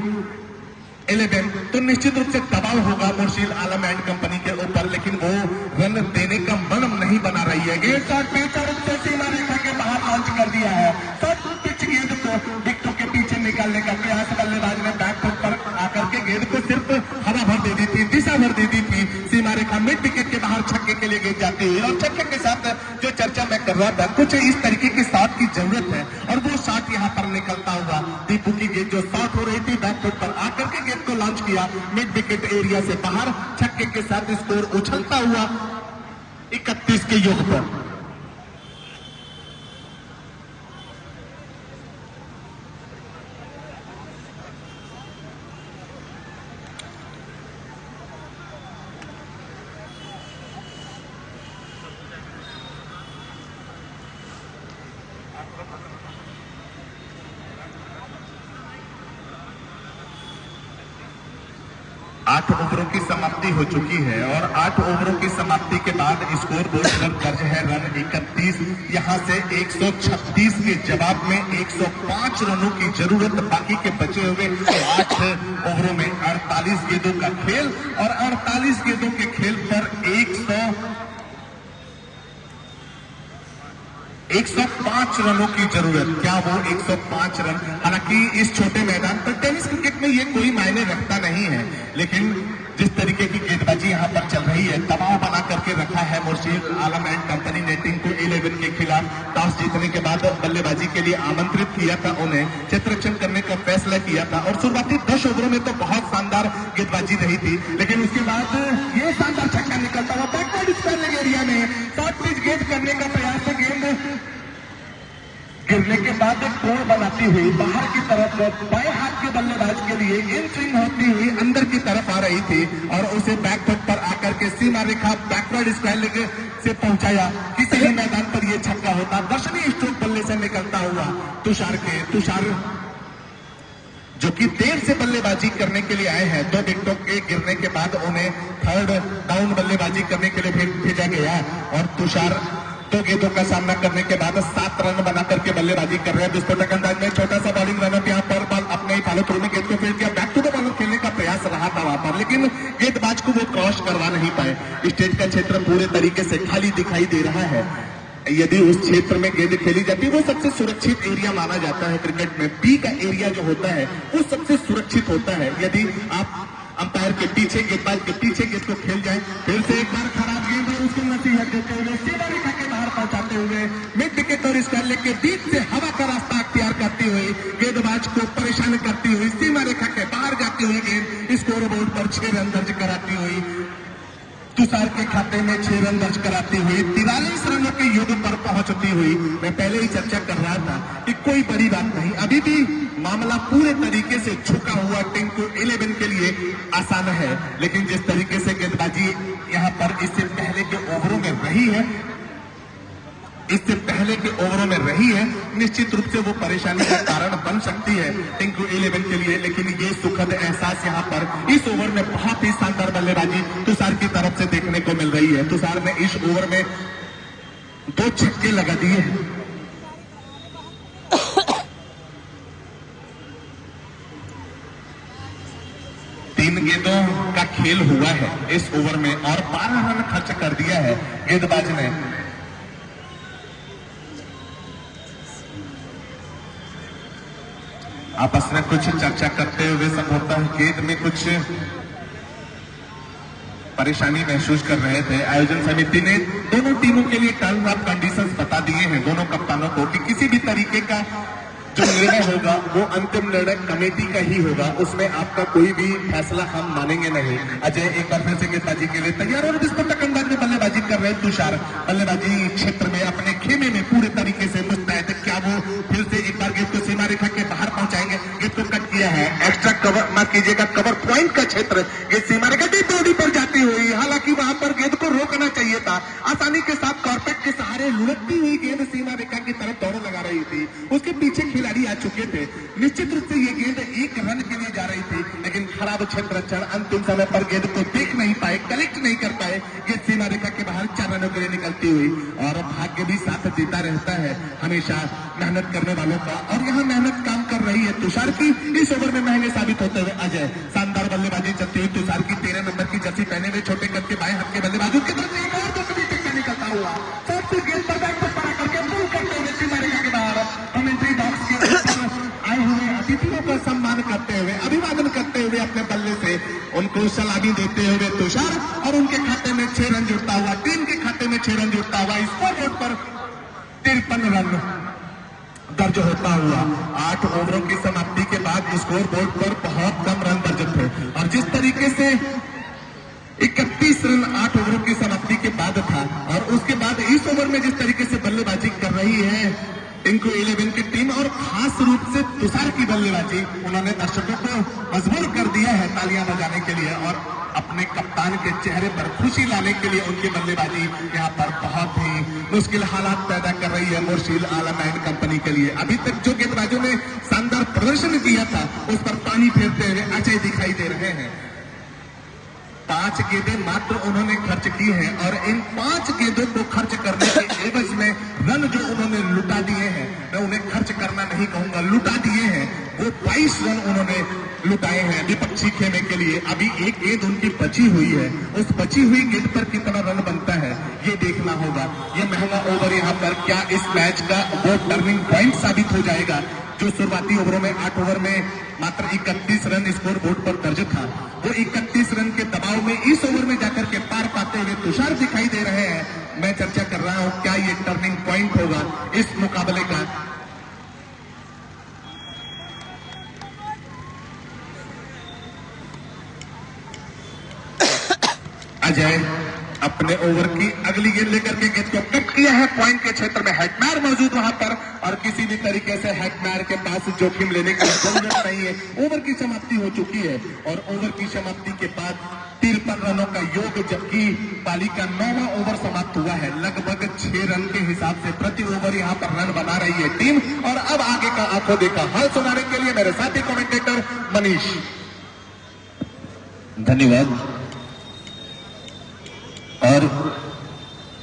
11 तो निश्चित रूप से दबाव होगा मुर्शिद आलम एंड कंपनी के ऊपर, लेकिन वो रन देने का मन नहीं बना रही है। गेंद शॉट पिच और उससे सीमा रेखा के बाहर लॉन्च कर दिया है। शॉट पिच गेंद को विकेटों के पीछे निकालने का प्रयास, बल्लेबाज ने बैक फुट पर आकर के गेंद को सिर्फ हवा भर दे दी थी, दिशा भर दे दी थी। सीमा रेखा मिड विकेट के बाहर छक्के के लिए गेंद जाती है। और छक्के के साथ जो चर्चा मैं कर रहा था, कुछ इस तरीके के शॉट की जरूरत है और वो शॉट यहाँ पर निकलता हुआ दीपू की गेंद जो शॉट हो रही थी बैक फुट पर आकर के गेंद को लॉन्च किया मिड विकेट एरिया से बाहर, छक्के के साथ स्कोर उछलता हुआ 31 के योग पर। आठ ओवरों की समाप्ति हो चुकी है और 8 ओवरों की समाप्ति के बाद स्कोर बोर्ड पर दर्ज है रन 31। यहां से 136 के जवाब में 105 रनों की जरूरत, बाकी के बचे हुए 8 ओवरों में 48 गेंदों का खेल और 48 गेंदों के खेल पर 105 रनों की जरूरत। क्या वो 105 रन? हालांकि इस छोटे मैदान पर टेनिस क्रिकेट में ये कोई मायने रखता नहीं है, लेकिन जिस तरीके की गेंदबाजी यहाँ पर चल रही है, दबाव बना करके रखा है मुर्शीद आलम एंड कंपनी ने टीम को 11 के खिलाफ। टॉस जीतने के बाद बल्लेबाजी के लिए आमंत्रित किया था, उन्हें क्षेत्ररक्षण करने का फैसला किया था और शुरुआती 10 ओवरों में तो बहुत शानदार गेंदबाजी रही थी, लेकिन उसके बाद ये शानदार छक्का निकलता हुआ बैकवर्ड स्पेलिंग एरिया में शॉर्ट पिच गेंद करने का प्रयास है। गेंद गिरने के बाद एक कोण बनाती हुई बाहर की तरफ बाएं हाथ के बल्लेबाज के लिए इन स्विंग होती हुई अंदर की तरफ आ रही थी और उसे बैकफुट पर आकर के सीमा रेखा बैकवर्ड स्क्वायर से पहुंचाया। किसी भी मैदान पर यह छक्का होता, दर्शनीय स्ट्रोक बल्ले से निकलता हुआ तुषार जो कि देर से बल्लेबाजी करने के लिए आए हैं। 2 विकेटों के गिरने के बाद उन्हें थर्ड डाउन बल्लेबाजी करने के लिए भेजा गया और तुषार 2 गेंदों का सामना करने के बाद 7 रन बना करके बल्लेबाजी कर रहे हैं। विस्फोटक अंदाज में छोटा सा बॉलिंग रनअप यहाँ पर बॉल अपने ही फॉलो थ्रू में गेंद को फील्ड किया, बैक टू द बॉलर खेलने का प्रयास रहा था वहां पर, लेकिन गेंदबाज को वो क्रॉस करवा नहीं पाए। स्टेज का क्षेत्र पूरे तरीके से खाली दिखाई दे रहा है। यदि उस क्षेत्र में गेंद खेली जाती है, वो सबसे सुरक्षित एरिया माना जाता है क्रिकेट में। बी का एरिया जो होता है वो सबसे सुरक्षित होता है। यदि आप अंपायर के पीछे गेंदबाज के पीछे गेंद को खेल जाए, फिर से एक बार खराब गेंद और उसको नसीहत देते हुए सीधा रेखा के बाहर पहुंचाते हुए मिड विकेट और स्क्वायर लेग के बीच से हवा का रास्ता अख्तियार करती हुई गेंदबाज को परेशान करती हुई सीमा रेखा के बाहर जाती हुई गेंद स्कोर बोर्ड पर 6 रन दर्ज कराती हुई तुषार के खाते में 6 रन दर्ज कराती हुई 43 रनों के युद्ध पर पहुंचती हुई। मैं पहले ही चर्चा कर रहा था कि कोई बड़ी बात नहीं, अभी भी मामला पूरे तरीके से झुका हुआ टीम को 11 के लिए आसान है, लेकिन जिस तरीके से गेंदबाजी यहाँ पर इससे पहले के ओवरों में रही है, निश्चित रूप से वो परेशानी का कारण बन सकती है टिंकू 11 के लिए। लेकिन ये सुखद एहसास यहाँ पर इस ओवर में बहुत ही शानदार बल्लेबाजी तुषार की तरफ से देखने को मिल रही है। तुषार ने इस ओवर में 2 छक्के लगा दिए हैं। तीन गेंदों का खेल हुआ है इस ओवर में और 12 रन खर्च कर दिया है गेंदबाज ने। आपस में कुछ चर्चा करते हुए संभवतः गेंद में कुछ परेशानी महसूस कर रहे थे। आयोजन समिति ने दोनों टीमों के लिए टर्म्स ऑफ कंडीशंस बता दिए हैं दोनों कप्तानों को कि किसी भी तरीके का जो निर्णय होगा वो अंतिम निर्णय कमेटी का ही होगा, उसमें आपका कोई भी फैसला हम मानेंगे नहीं। अजय एक बार फिर से गेंदबाजी के लिए तैयार और विस्फोटक अंदाज में बल्लेबाजी कर रहे हैं तुषार। बल्लेबाजी क्षेत्र में अपने खेमे में पूरे तरीके से मुस्तैद। क्या वो फिर से एक बार गेंद को सीमा रेखा के बाहर पहुंचाएंगे? गेंद को कट किया है, एक्स्ट्रा कवर माफ कीजिएगा, कवर पॉइंट का क्षेत्र गेंद सीमा रेखा की बॉडी पर जाती हुई, हालांकि वहां पर गेंद को रोकना चाहिए था। आसानी के साथ कॉर्पेट के सहारे लुढ़कती हुई गेंद सीमा रेखा की तरफ दौड़ लगा रही थी। उसके पीछे खिलाड़ी आ चुके थे। निश्चित रूप से ये गेंद 1 रन के लिए जा रही थी, लेकिन खराब क्षेत्ररक्षण अंतिम समय पर गेंद को देख नहीं पाए, कलेक्ट नहीं कर पाए। गेंद सीमा रेखा के बाहर 4 रनों के लिए निकलती हुई और भाग्य भी साथ देता रहता है हमेशा मेहनत करने वालों का, और यहाँ मेहनत काम कर रही है तुषार की। इस ओवर में महंगे साबित होते हुए अजय शानदार बल्लेबाजी चलती हुई तुषार की 13 नंबर की जर्सी पहने हुए छोटे कद के बाएं हाथ के बल्लेबाज की तरफ एक और दूसरी टिक्का निकलता हुआ सबसे गेंद पर बैक पर पड़ा करके पुल करते हुए सीमा रेखा के बाहर कमेंट्री बॉक्स के आए हुए अतिथियों का सम्मान करते हुए, अभिवादन करते हुए अपने बल्ले से उनको सलामी देते हुए तुषार, और उनके खाते में 6 रन जुड़ता हुआ, टीम के खाते में 6 रन जुड़ता हुआ स्कोर बोर्ड पर 53 रन दर्ज होता हुआ। 8 ओवरों की समाप्ति के बाद स्कोर बोर्ड पर बहुत कम रन दर्ज थे और जिस तरीके से 31 रन 8 ओवरों की समाप्ति के बाद था और उसके बाद इस ओवर में जिस तरीके से बल्लेबाजी कर रही है टिंकू 11 की टीम और खास रूप से तुषार की बल्लेबाजी, उन्होंने दर्शकों को मजबूर कर दिया है तालियां बजाने के लिए और अपने कप्तान के चेहरे पर खुशी लाने के लिए उनकी बल्लेबाजी यहाँ पर बहुत ही मुश्किल हालात पैदा कर रही है मुर्शीद आलम एंड कंपनी के लिए। अभी तक जो गेंदबाजों ने शानदार प्रदर्शन किया था उस पर पानी फेरते हुए अजय दिखाई दे रहे हैं। 5 गेंदें मात्र उन्होंने खर्च की हैं और इन 5 गेंदों को खर्च करने के एवज में रन जो उन्होंने लुटा दिए हैं, मैं उन्हें खर्च करना नहीं कहूंगा, लुटा दिए हैं, वो 22 रन उन्होंने लुटाए हैं विपक्षी खेमे के लिए। अभी एक गेंद उनकी बची हुई है, उस बची हुई गेंद पर कितना रन बनता है ये देखना होगा। ये महंगा ओवर यहाँ पर क्या इस मैच का वो टर्निंग पॉइंट साबित हो जाएगा। जो शुरुआती ओवरों में 8 ओवर में मात्र 31 रन स्कोर बोर्ड पर दर्ज था, वो 31 रन के दबाव में इस ओवर में जाकर के पार पाते हुए तुषार दिखाई दे रहे हैं। मैं चर्चा कर रहा हूं क्या ये टर्निंग पॉइंट होगा इस मुकाबले का। अजय अपने ओवर की अगली गेंद लेकर के गेंद को कट किया है पॉइंट के क्षेत्र में। हेटमैर मौजूद वहां पर और किसी भी तरीके से हेटमैर के पास जोखिम लेने की जरूरत नहीं है। ओवर की समाप्ति हो चुकी है और ओवर की समाप्ति के बाद 53 रनों का योग, जबकि पाली का 9वां ओवर समाप्त हुआ है। लगभग 6 रन के हिसाब से प्रति ओवर यहां पर रन बना रही है टीम। और अब आगे का आंखों देखा हाल सुनाने के लिए मेरे साथी कमेंटेटर मनीष। धन्यवाद। और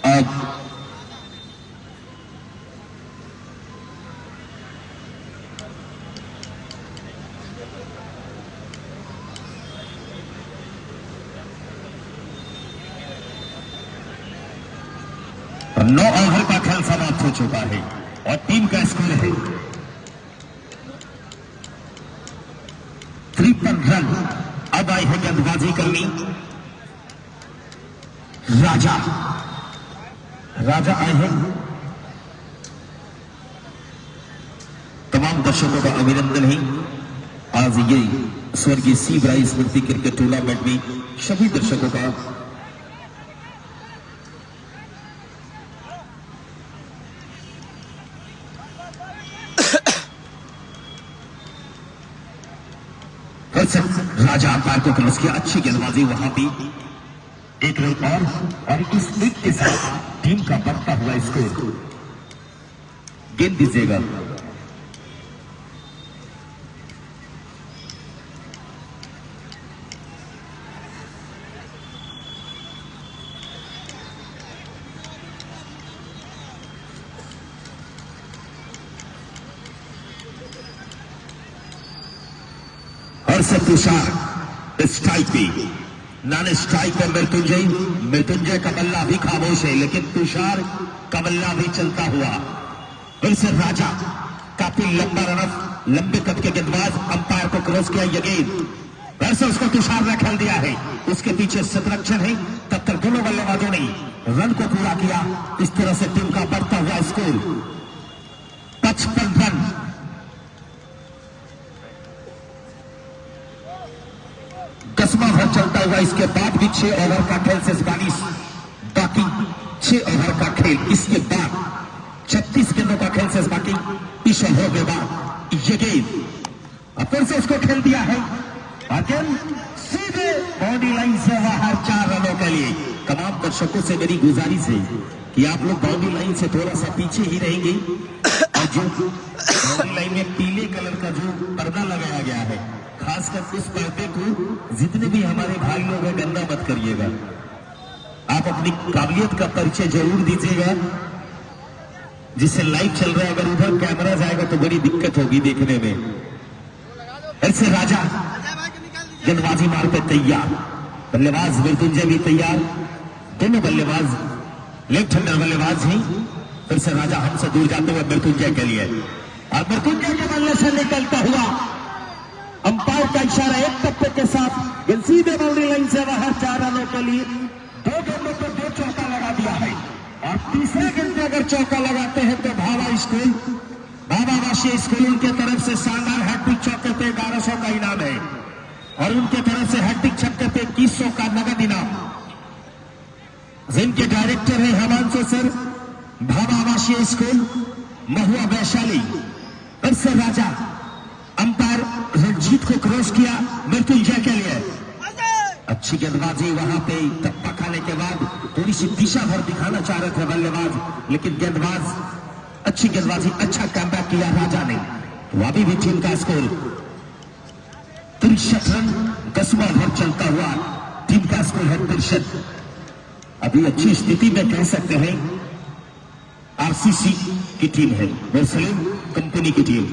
अब नौ ओवर का खेल समाप्त हो चुका है और टीम का स्कोर है 53 रन। अब आए हैं गेंदबाजी करनी राजा आए हैं। तमाम दर्शकों का अभिनंदन है। आज ये स्वर्गीय सी ब्राई स्मृति क्रिकेट टूर्नामेंट में सभी दर्शकों का राजा अंपायर को क्रॉस किया। अच्छी गेंदबाजी वहां भी। एक रन और इस एक के साथ टीम का बढ़ता हुआ स्कोर। गेंद दीजिएगा। और सब तुषार स्ट्राइक पे नाने स्ट्राइक पर मृत्युंजय का बल्ला भी खामोश है, लेकिन तुषार का बल्ला भी चलता हुआ। फिर से राजा काफी लंबा रनअप, लंबे कद के गेंदबाज अंपायर को क्रॉस किया। ये गेंद फिर से उसको तुषार ने खेल दिया है। उसके पीछे संरक्षण है। तब तक दोनों बल्लेबाजों ने रन को पूरा किया। इस तरह से टीम का बढ़ता हुआ स्कोर 55 रन। दसवां ओवर चलता हुआ। इसके बाद भी 6 ओवर का खेल से बाकी 6 ओवर का खेल। इसके बाद 36 गेंदों का खेल से बाकी। इस ओवर के बाद ये गेंद फिर से उसको खेल दिया है। सीधे बाउंड्री लाइन से बाहर 4 रनों के लिए। तमाम दर्शकों से मेरी गुजारिश है कि आप लोग बाउंड्री लाइन से थोड़ा सा पीछे ही रहेंगे। और जो बाउंड्री लाइन में पीले कलर का जो पर्दा लगाया गया है, खासकर उस पर्दे को जितने भी हमारे भाई लोग हैं गंदा मत करिएगा। आप अपनी काबिलियत का परिचय जरूर दीजिएगा। जिससे लाइव चल रहा है, अगर उधर कैमरा जाएगा तो बड़ी दिक्कत होगी देखने में। ऐसे राजा गेंदबाजी मार पे तैयार। बल्लेबाज मृत्युंजय भी तैयार। दोनों बल्लेबाज लेफ्ट हैंडर बल्लेबाज ही। फिर से राजा हमसे दूर जाते हुए मृत्युंजय के लिए, और मृत्युंजय के बल्ले से निकलता हुआ अंपायर का इशारा एक टप्पे के साथ सीधे बाउंड्री लाइन से बाहर 4 रनों के लिए। 2 गेंदों पर 2 चौका लगा दिया है। और तीसरे गेंद पे अगर चौका लगाते हैं तो भाभा आवासीय स्कूल उनके तरफ से शानदार हैट्रिक चौके पे 1100 का इनाम है। और उनके तरफ से हैट्रिक छक्के पे 2100 का नगद इनाम। जिनके डायरेक्टर है हिमांशु सर, भाभा आवासीय स्कूल महुआ वैशाली। फिर से राजा अंपायर रणजीत को क्रॉस किया मृत्युंजय के लिए। अच्छी गेंदबाजी वहां पे टप्पा खाने के बाद थोड़ी सी दिशा भर दिखाना चाह रहे थे बल्लेबाज, लेकिन गेंदबाज अच्छी गेंदबाजी, अच्छा कमबैक किया राजा ने। तो अभी भी टीम का स्कोर 63 रन। 10वां ओवर चलता हुआ टीम का स्कोर है 63। अभी अच्छी स्थिति में कह सकते हैं आरसीसी की टीम है, मुस्लिम कंपनी की टीम।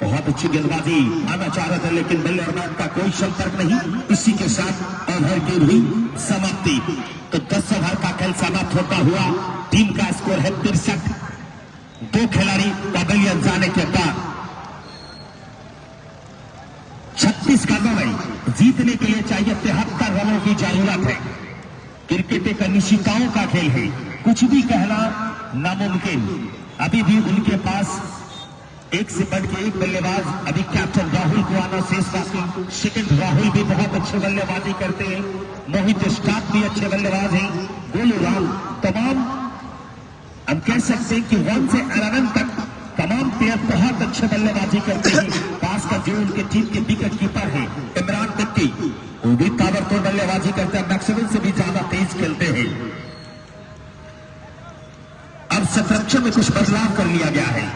बहुत अच्छी गेंदबाजी आना चाह रहा था, लेकिन बल्ले और बैट का कोई संपर्क नहीं। इसी के साथ ओवर की हुई समाप्ति। तो 10 ओवर का खेल समाप्त होता हुआ टीम का स्कोर है 63। 2 खिलाड़ी पवेलियन जाने के बाद 36 रनों में जीतने के लिए चाहिए 73 रनों की जरूरत है। क्रिकेट एक अनिश्चितताओं का खेल है, कुछ भी कहना नामुमकिन। अभी भी उनके पास एक से बढ़ के एक बल्लेबाज, अभी कैप्टन राहुल को आना शेष बाकी। सेकंड राहुल भी बहुत अच्छे बल्लेबाजी करते हैं, मोहित स्टार्क भी अच्छे बल्लेबाज हैं, गोलू राम, तमाम हम कह सकते हैं कि 1 से 11 तक तमाम प्लेयर बहुत अच्छे बल्लेबाजी करते हैं। पास का जो उनके टीम के विकेट कीपर है इमरान टिक्की, वो भी ताबड़तोड़ बल्लेबाजी करते हैं, मैक्सिमम से भी ज्यादा तेज खेलते हैं। अब संरक्षण में कुछ बदलाव कर लिया गया है।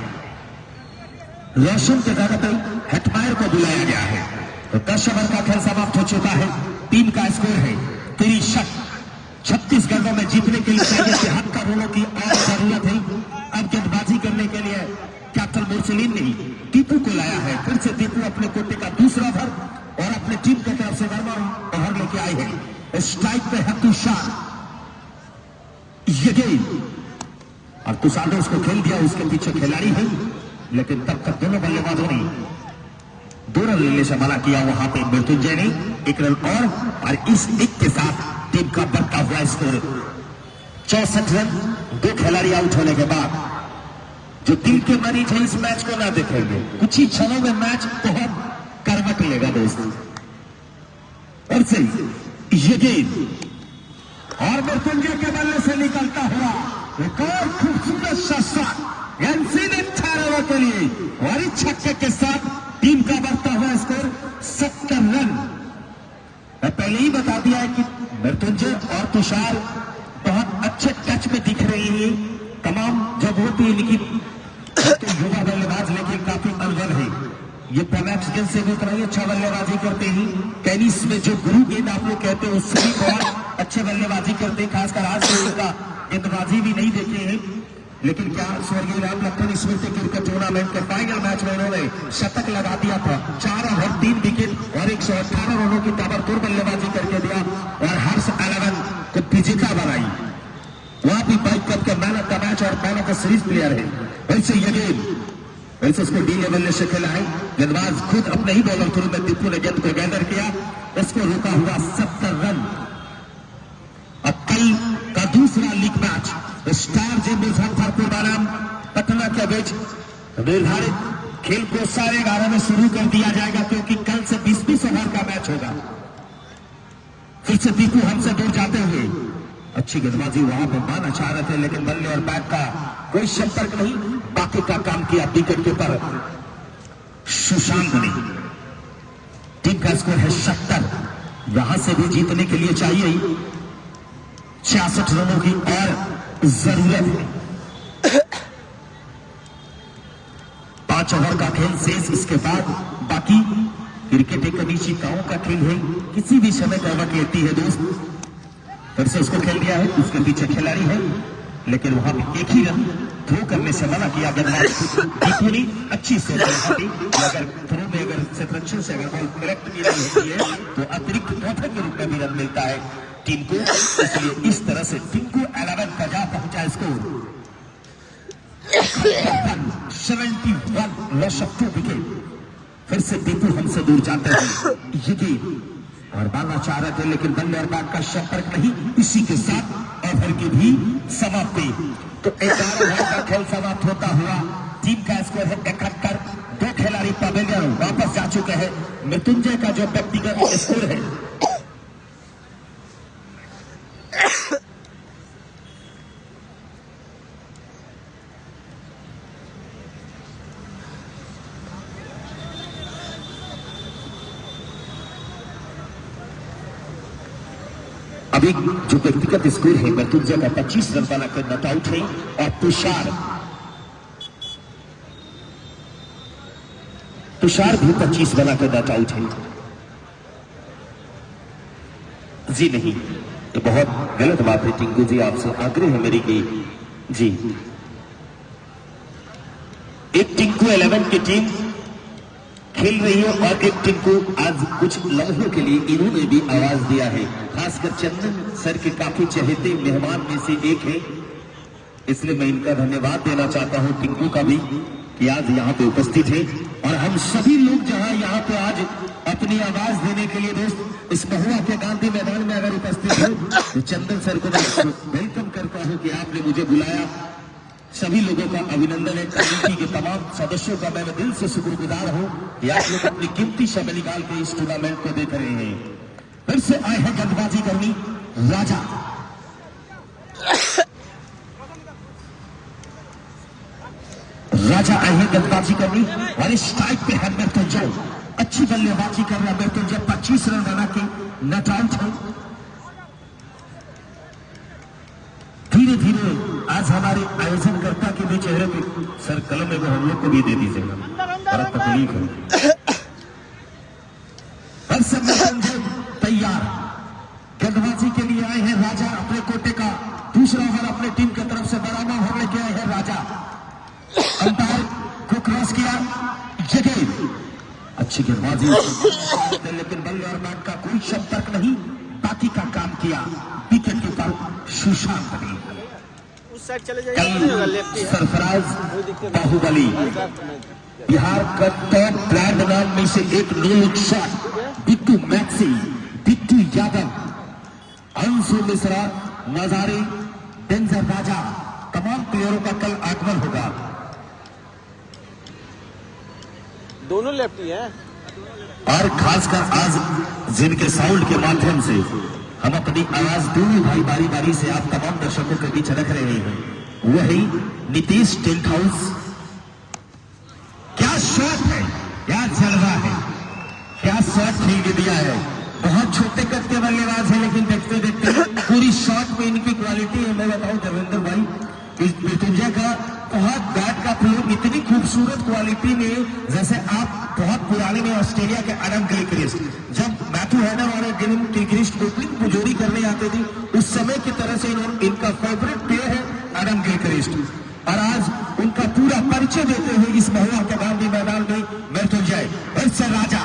रोशन के जगह पर हेटमायर को बुलाया गया है। तो 10 ओवर का खेल समाप्त हो चुका है। टीम का स्कोर है 63। 36 गेंदों में जीतने के लिए चाहिए 73 रनों की और जरूरत है। अब गेंदबाजी करने के लिए कैप्टन मुरसलीम ने टीपू को लाया है। फिर से टीपू अपने कोटे का दूसरा ओवर और अपने टीम की तरफ से वर्मा ओवर लेके आए हैं। स्ट्राइक पे है तुषार, ये गेंद और तुषार ने उसको खेल दिया। उसके पीछे खिलाड़ी है, लेकिन तब तक दोनों बल्लेबाजों ने 2 रन लेने से मना किया। वहां पे मृत्युंजय ने 1 रन और इस एक के साथ टीम का बढ़ता हुआ स्कोर 64 रन। 2 खिलाड़ी आउट होने के बाद जो दिल के मरीज है इस मैच को ना देखेंगे, कुछ ही क्षणों में मैच बहुत करवट लेगा दोस्तों। और सही ये गेंद और मृत्युंजय के बल्ले से निकलता हुआ एक और खूबसूरत शॉट सीधे 6 रनों के लिए और इस छक्के के साथ टीम का बढ़ता हुआ स्कोर 70 रन। मैं पहले ही बता दिया है कि मृत्युंजय और तुषार बहुत अच्छे टच में दिख रहे हैं। तमाम जब होती है लेकिन तो युवा बल्लेबाज लेकिन काफी अनवर है। ये पैमैक्स गेंद से भी उतना ही अच्छा बल्लेबाजी करते हैं। टेनिस में जो गुरु गेंद आप लोग कहते हैं उससे भी बहुत अच्छे बल्लेबाजी करते हैं। खासकर आज से उनका गेंदबाजी भी नहीं देखे हैं, लेकिन क्या स्वर्गीय राम लखन स्मृति क्रिकेट टूर्नामेंट के फाइनल मैच में उन्होंने शतक लगा दिया था। 4 ओवर 3 विकेट और 118 रनों की ताबड़तोड़ बल्लेबाजी करके दिया और हर्ष 11 को विजेता बनाई। वहां भी बाइक कप के मैन ऑफ द मैच और man of the series player है। वैसे ये गेंद वैसे उसको डी लेवल से खेला है। गेंदबाज खुद अपने ही बॉलर थ्रू में टीपू ने गेंद को गैदर किया, उसको रोका हुआ 70 रन। अब कल का दूसरा लीग मैच स्टार जे मुजफ्फरपुर बनाम पटना के बीच निर्धारित खेल को 11:30 में शुरू कर दिया जाएगा, क्योंकि कल से 20-20 ओवर का मैच होगा। फिर से दीपू हमसे दूर जाते हुए अच्छी गेंदबाजी वहां पर माना चाह रहे थे, लेकिन बल्ले और बैट का कोई संपर्क नहीं। बाकी का काम किया विकेट के ऊपर सुशांत ने। टीम का स्कोर है 70। यहां से भी जीतने के लिए चाहिए 66 रनों की और जरूरत है। 5 ओवर का खेल शेष, इसके बाद बाकी क्रिकेट एक अनिश्चितताओं का खेल है, किसी भी समय करवट लेती है दोस्त। फिर से उसको खेल दिया है, उसके पीछे खिलाड़ी है, लेकिन वहां पे एक ही रन थ्रो करने से मना किया गया। अच्छी सोच है, अगर थ्रो में अगर संरक्षण से अगर बॉल करेक्ट भी नहीं होती है तो अतिरिक्त टॉपर के रूप में भी रन मिलता है टीम को। इसलिए इस तरह से टीम को 11 का जा पहुंचा स्कोर 71 लॉस ऑफ 2 विकेट। फिर से टीपू हमसे दूर जाते हैं ये गेंद और बालना चाह रहे थे, लेकिन बल्ले और बैट का संपर्क नहीं। इसी के साथ ओवर की भी समाप्ति। तो 11 ओवर का खेल समाप्त होता हुआ टीम का स्कोर है 71। 2 खिलाड़ी पवेलियन वापस जा चुके हैं। मृत्युंजय का जो व्यक्तिगत स्कोर है अभी जो व्यक्तिगत स्कोर है मृत्युंजय का 25 रन बनाकर नॉट आउट है और तुषार भी 25 बनाकर नॉट आउट है। जी नहीं, ये बहुत गलत बात है टिंकू जी, आपसे आग्रह है मेरी की जी। एक टिंकू 11 की टीम खेल रही है और एक टीम को आज कुछ लम्हों के लिए इन्होंने भी आवाज दिया है। खासकर चंदन सर के काफी चहेते मेहमान में से एक है, इसलिए मैं इनका धन्यवाद देना चाहता हूं टिंकू का भी कि आज यहाँ पे उपस्थित है। और हम सभी लोग जहां यहाँ पे आज अपनी आवाज देने के लिए दोस्त इस महुआ के गांधी मैदान में अगर उपस्थित है तो चंदन सर को मैं वेलकम करता हूं कि आपने मुझे बुलाया। सभी लोगों का अभिनंदन है, कमेटी के तमाम सदस्यों का मैं दिल से शुक्रगुजार हूं कि आप लोग अपनी कीमती समय निकाल के इस टूर्नामेंट को देख रहे हैं। फिर से आए हैं गेंदबाजी करनी राजा। राजा आए हैं गेंदबाजी करनी और इस स्ट्राइक पे है मृत्युंजय। अच्छी बल्लेबाजी कर रहा है मृत्युंजय, 25 रन बना के नॉट आउट है। धीरे धीरे आज हमारे आयोजनकर्ता के भी चेहरे पे सर कलम है वो हम लोग को भी दे दीजिएगा, बड़ा तकलीफ है। हर समय तैयार गेंदबाजी के लिए आए हैं राजा। अपने कोटे का दूसरा ओवर अपने टीम की तरफ से बराबर ओवर लेके आए हैं राजा। अंपायर को क्रॉस किया, जगह अच्छी गेंदबाजी लेकिन बल्ले और बैट का कोई संपर्क नहीं, बाकी का काम किया विकेट कीपर सुशांत ने। सरफराज बाहुबली बिहार का टॉप ब्रांड नाम में से एक no look shot, Bittu Maxi, Bittu Yadav, Anshu Mishra, Nazare, Danger राजा, तमाम प्लेयरों का कल आगमन होगा। दोनों लेफ्टी हैं और खासकर आज जिनके साउंड के माध्यम से हम अपनी आवाज दोनों भाई बारी बारी से आप तमाम दर्शकों के बीच रख रहे हैं, वही नीतीश टेंट हाउस। क्या शॉट है, क्या जलवा है, क्या शॉट खेल दिया है। बहुत छोटे कट्टे बल्लेबाज है लेकिन देखते देखते पूरी शॉट में इनकी क्वालिटी है। मैं बताऊं देवेंद्र भाई, मृत्युंजय का बहुत बैट का प्रयोग इतनी खूबसूरत क्वालिटी में, जैसे आप बहुत पुराने में ऑस्ट्रेलिया के एडम गिलक्रिस्ट, जब मैथ्यू हेडर और गिलक्रिस्ट ओपनिंग जोड़ी करने आते थे उस समय की तरह से इनका फेवरेट प्लेयर है एडम गिलक्रिस्ट। और आज उनका पूरा परिचय देते हुए इस महुआ के गांधी मैदान में मृत्युंजय फिर से राजा।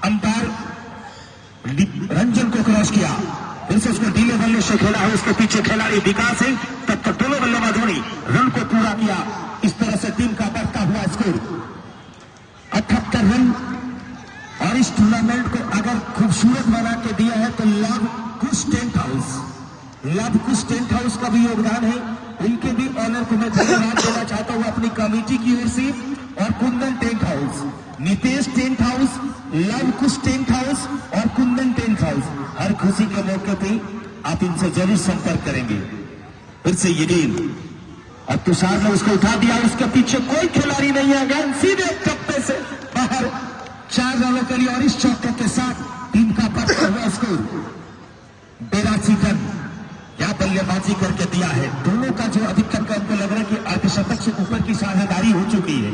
अंपायर रंजन को क्रॉस किया, फिर से उसको ढीले बल्ले से खेला है, उसके पीछे खिलाड़ी विकास है। तब तक दोनों बल्लेबाजों ने रन को पूरा किया। इस तरह से टीम का बढ़ता हुआ स्कोर 78 रन। और इस टूर्नामेंट को अगर खूबसूरत बना के दिया है तो लव कुश टेंट हाउस का भी योगदान है। उनके भी ऑनर को मैं धन्यवाद देना चाहता हूं अपनी कमेटी की ओर से। और Kundan tent house, Nitesh tent house, Lav Kush tent house और कुंदन टेंट हाउस, हर खुशी के मौके पे आप इनसे जरूर संपर्क करेंगे। फिर से ये गेंद और तुषार ने उसको उठा दिया, उसके पीछे कोई खिलाड़ी नहीं आ गया, सीधे टप्पे से बाहर 4 रनों के लिए। और इस चौके के साथ टीम का बढ़ता हुआ स्कोर 82 रन। क्या बल्लेबाजी करके दिया है दोनों का, जो अधिकतम का हमको लग रहा है कि अर्धशतक से ऊपर की साझेदारी हो चुकी है।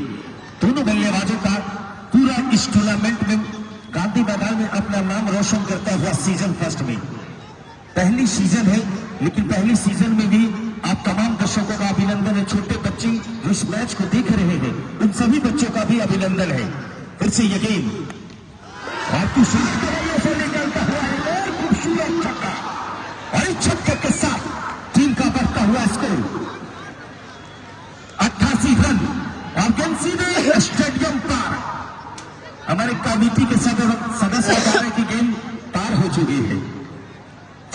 दोनों बल्लेबाजों का पूरा इस टूर्नामेंट में गांधी मैदान में अपना नाम रोशन करता हुआ सीजन फर्स्ट में, पहली सीजन है लेकिन पहली सीजन में भी आप तमाम दर्शकों का अभिनंदन है। छोटे बच्चे जो इस मैच को देख रहे हैं उन सभी बच्चों का भी अभिनंदन है। फिर से ये गेंद से निकलता हुआ है, खूबसूरत छक्का। और इस छक्के के साथ टीम का बढ़ता हुआ स्कोर 88 रन। और गेंद सीधे स्टेडियम पार। हमारे कमेटी के सदस्य बता रहे कि गेंद पार हो चुकी है।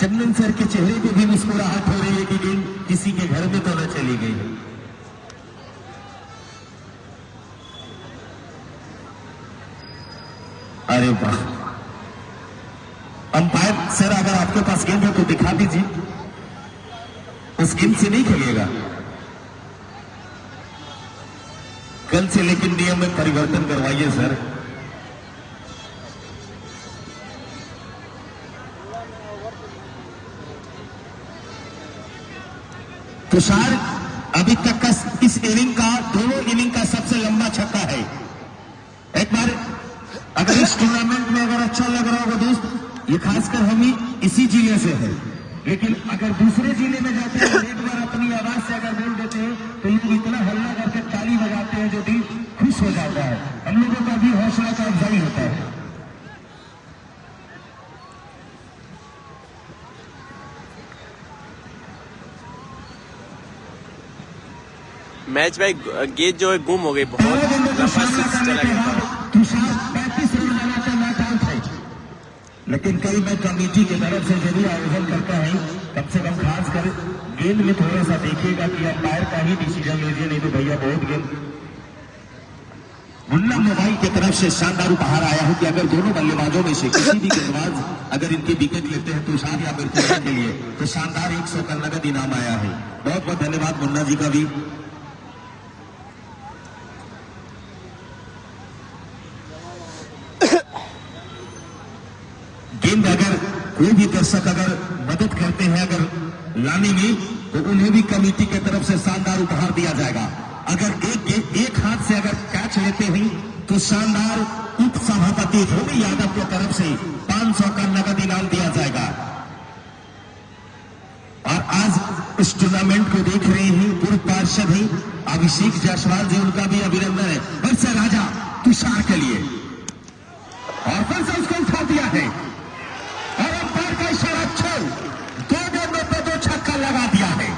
चंदन सर के चेहरे पे भी मुस्कुराहट हो रही है कि गेंद किसी के घर में तो न चली गई है। अरे वाह, अंपायर सर अगर आपके पास गेंद है तो दिखा दीजिए। उस गेंद से नहीं खेलेगा कल से, लेकिन नियम में परिवर्तन करवाइए सर। तुषार अभी तक का इस इनिंग का, दोनों इनिंग का सबसे लंबा छक्का है। एक बार अगर इस टूर्नामेंट में अगर अच्छा लग रहा होगा दोस्त, ये खासकर हम ही इसी जिले से है, लेकिन अगर दूसरे जिले में जाते हैं एक बार अपनी आवाज से अगर बोल देते हैं तो लोग इतना हल्ला करके ताली बजाते हैं जो दिल खुश हो जाता है। हम लोगों का भी हौसला का मैच भाई गेंद जो है गुम हो गई, बहुत लंबा सिक्स चला गया था। तुषार 35 रन बनाकर नॉट आउट है, लेकिन कई मैच कमेटी की तरफ से जरूर आयोजन करता है, कम से कम खास कर गेंद में थोड़ा सा देखिएगा कि अंपायर का ही डिसीजन लीजिए, नहीं तो भैया बहुत गेंद। मुन्ना मोबाइल की तरफ से शानदार उपहार आया है कि अगर दोनों बल्लेबाजों में से किसी भी गेंदबाज अगर इनके विकेट लेते हैं तुषार या मृत्युंजय के लिए तो शानदार 100 का नगद इनाम आया है। बहुत बहुत धन्यवाद मुन्ना जी का भी। गेंद अगर कोई भी दर्शक अगर मदद करते हैं अगर लाने में तो उन्हें भी कमेटी की तरफ से शानदार उपहार दिया जाएगा। अगर एक हाथ से अगर कैच लेते हैं तो शानदार उप सभापति रोमी यादव की तरफ से 500 का नगद इनाम दिया जाएगा। और आज इस टूर्नामेंट को देख रहे हैं पूर्व पार्षद हैं अभिषेक जायसवाल जी, उनका भी अभिनंदन है। फिर से राजा तुषार के लिए और फिर से उसको उठा दिया है और अंपायर का इशारा छोड़ 2 गेंदों पे 2 छक्का लगा दिया है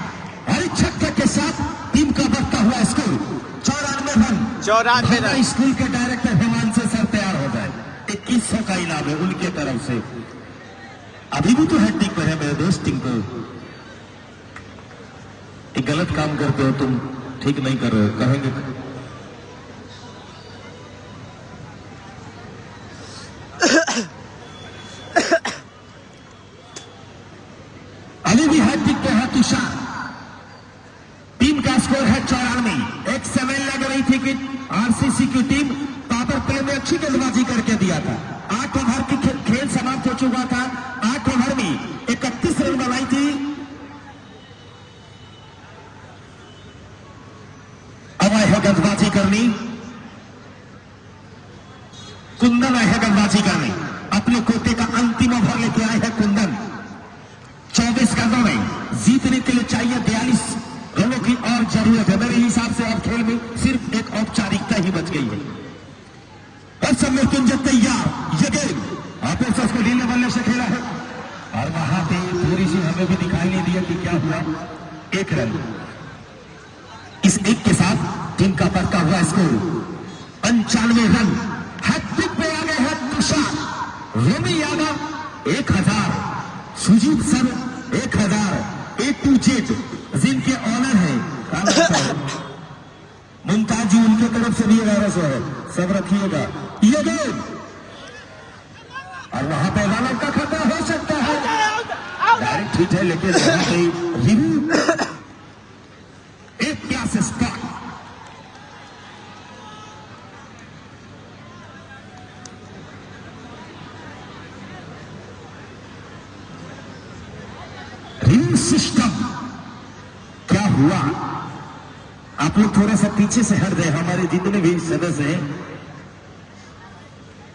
और इस छक्के के साथ टीम का बढ़ता हुआ स्कोर 94 रन। 94 रन। स्कूल के डायरेक्टर हिमांशु सर तैयार हो जाए, 2100 का इनाम है उनके तरफ से। अभी भी तो हैट्रिक पर है मेरे दोस्त, टिंकू एक गलत काम करते हो तुम, ठीक नहीं कर रहे हो कहेंगे। अभी भी हैट्रिक पे है तुषार, टीम का स्कोर है 94। एक 7 लग रही थी कि आरसीसी की टीम पावर प्ले में अच्छी गेंदबाजी करके दिया था। 8 ओवर की खेल समाप्त हो चुका था, 8 ओवर में 31 रन बनाई थी। अब आए है गेंदबाजी करनी, कुंदन आए है गेंदबाजी करनी, अपने कोटे का अंतिम ओवर लेके आए हैं कुंदन। 24 गेंदों में जीतने के लिए चाहिए 42 रनों की और जरूरत है। मेरे हिसाब से अब खेल में सिर्फ एक औपचारिकता ही बच गई है। और सब मृत्युंजय तैयार, ये गेम आपने उसको लीले बल्ले से खेला है और वहां पे थोड़ी सी हमें भी दिखाई नहीं दिया कि क्या हुआ। 1 रन, इस 1 के साथ टीम का बढ़ता हुआ स्कोर 95 रन। हैट्रिक पे आ गए हैं Tushar, Romi Yadav 1000, Sujit sir 1000, A to Z जिनके ऑनर है मुमताज जी, उनके तरफ से भी 1100 है, सब रखिएगा। ये गेम और वहां पे रन का खतरा हो सकता है, डायरेक्ट हिट है लेकिन वहां पे रिव्यू एक क्लास स्पॉट। रिव्यू सिस्टम क्या हुआ, आप लोग थोड़ा सा पीछे से हट गए। हमारे जितने भी सदस्य हैं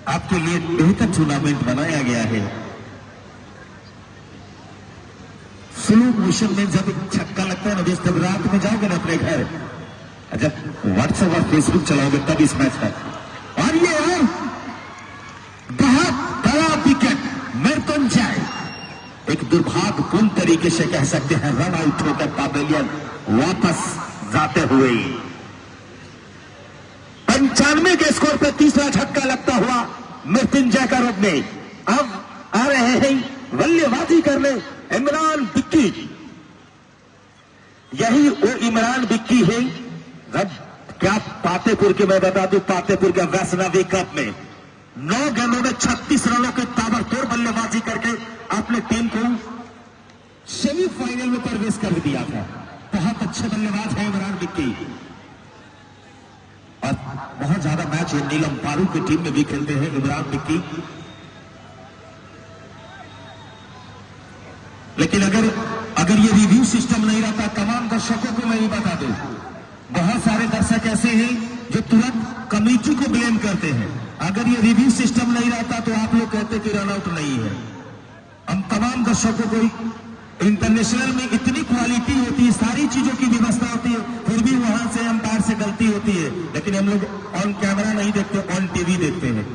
आपके लिए बेहतर टूर्नामेंट बनाया गया है। स्लो मोशन में जब छक्का लगता है ना, जब रात में जाओगे ना अपने घर, जब व्हाट्सएप और फेसबुक चलाओगे तब इस मैच का। और ये है बहुत बड़ा विकेट मृत्युंजय, एक दुर्भाग्यपूर्ण तरीके से कह सकते हैं रन आउट होकर पावेलियन वापस जाते हुए 95 के स्कोर पर तीसरा छक्का लगता हुआ मृत्युंजय का रूप में। अब आ रहे हैं बल्लेबाजी करने इमरान बिक्की। यही वो इमरान बिक्की है क्या पातेपुर के, मैं बता दूं पातेपुर के वैष्णवी कप में 9 गेंदों में 36 रनों की ताबड़तोड़ बल्लेबाजी करके अपने टीम को सेमीफाइनल में प्रवेश कर दिया था। बहुत अच्छे बल्लेबाज है इमरान बिक्की और बहुत ज्यादा मैच नीलम पारू की टीम में भी खेलते हैं इमरान बिक्की। लेकिन अगर ये रिव्यू सिस्टम नहीं रहता, तमाम दर्शकों को मैं ये बता दूं, बहुत सारे दर्शक ऐसे हैं जो तुरंत कमेटी को ब्लेम करते हैं। अगर ये रिव्यू सिस्टम नहीं रहता तो आप लोग कहते कि रन आउट नहीं है। हम तमाम दर्शकों को, इंटरनेशनल में इतनी क्वालिटी होती है, सारी चीजों की व्यवस्था होती है, फिर भी वहां से अंपायर से गलती होती है। लेकिन हम लोग ऑन कैमरा नहीं देखते, ऑन टीवी देखते हैं।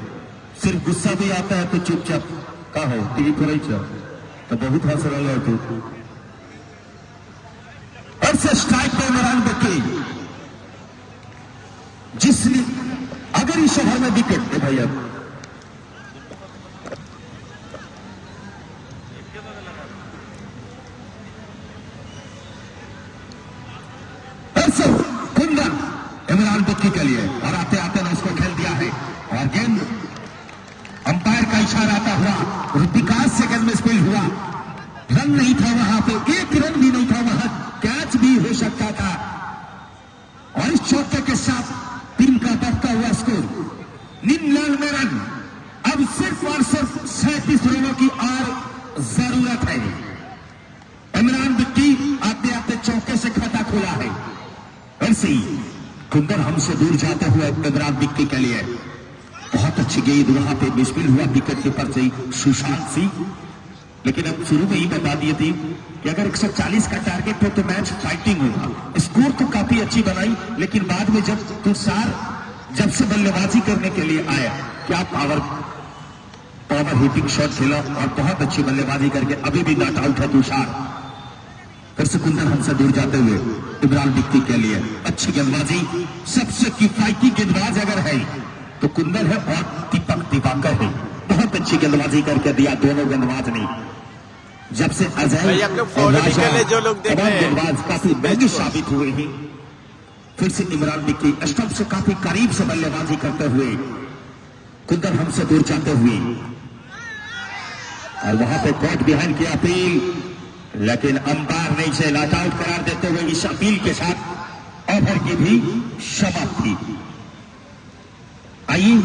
सिर्फ गुस्सा भी आता है तो चुपचाप का हो टीवी पर ही चल तो बहुत हंस रहा है। और से स्ट्राइक पे इमरान बिक्की जिसने अगर इस ओवर में विकेट है भैया कुंदन इमरान बिक्की के लिए और आते आते ने उसको खेल दिया है और गेंद अंपायर का इशारा आता हुआ 50 सेकंड में स्पिल हुआ। रन नहीं था वहां पे, एक रन भी नहीं था वहां, कैच भी हो सकता था। और इस चौके के साथ टीम का बढ़ता हुआ स्कोर 99 रन। अब सिर्फ और सिर्फ 37 रनों की और जरूरत है। इमरान बिक्की आते आते चौके से खाता खोला है। ऐसे ही कुंदन हमसे दूर जाते हुए इमरान बिक्की के लिए बहुत अच्छी गेंद वहां पे मिसफिल हुआ विकेट कीपर से सुशांत सिंह। लेकिन अब शुरू में ही बता दिए थे कि अगर 140 का टारगेट हो तो मैच फाइटिंग होगा। स्कोर तो काफी अच्छी बनाई, लेकिन बाद में जब तुषार जब से बल्लेबाजी करने के लिए आया, क्या पावर हिटिंग शॉट खेला और बहुत अच्छी बल्लेबाजी करके अभी भी नॉट आउट है तुषार। फिर से कुंदन हमसे दूर जाते हुए इमरान बिक्की के लिए अच्छी गेंदबाजी। सबसे किफायती गेंदबाज अगर है तो कुंदन है और दीपक दिवाकर है। बहुत अच्छी गेंदबाजी करके दिया दोनों गेंदबाज ने। जब से अजय आप लोग फॉलो भी कर ले, जो लोग देख रहे हैं गेंदबाज काफी महंगी साबित हुए हैं। फिर से इमरान बिक्की स्टंप से काफी करीब से बल्लेबाजी करते हुए कुंदन हमसे दूर जाते हुए और वहां पे कॉट बिहाइंड की अपील, लेकिन अंपायर ने इसे नॉट आउट करार देते हुए इस अपील के साथ ओवर की भी समाप्ति। आइए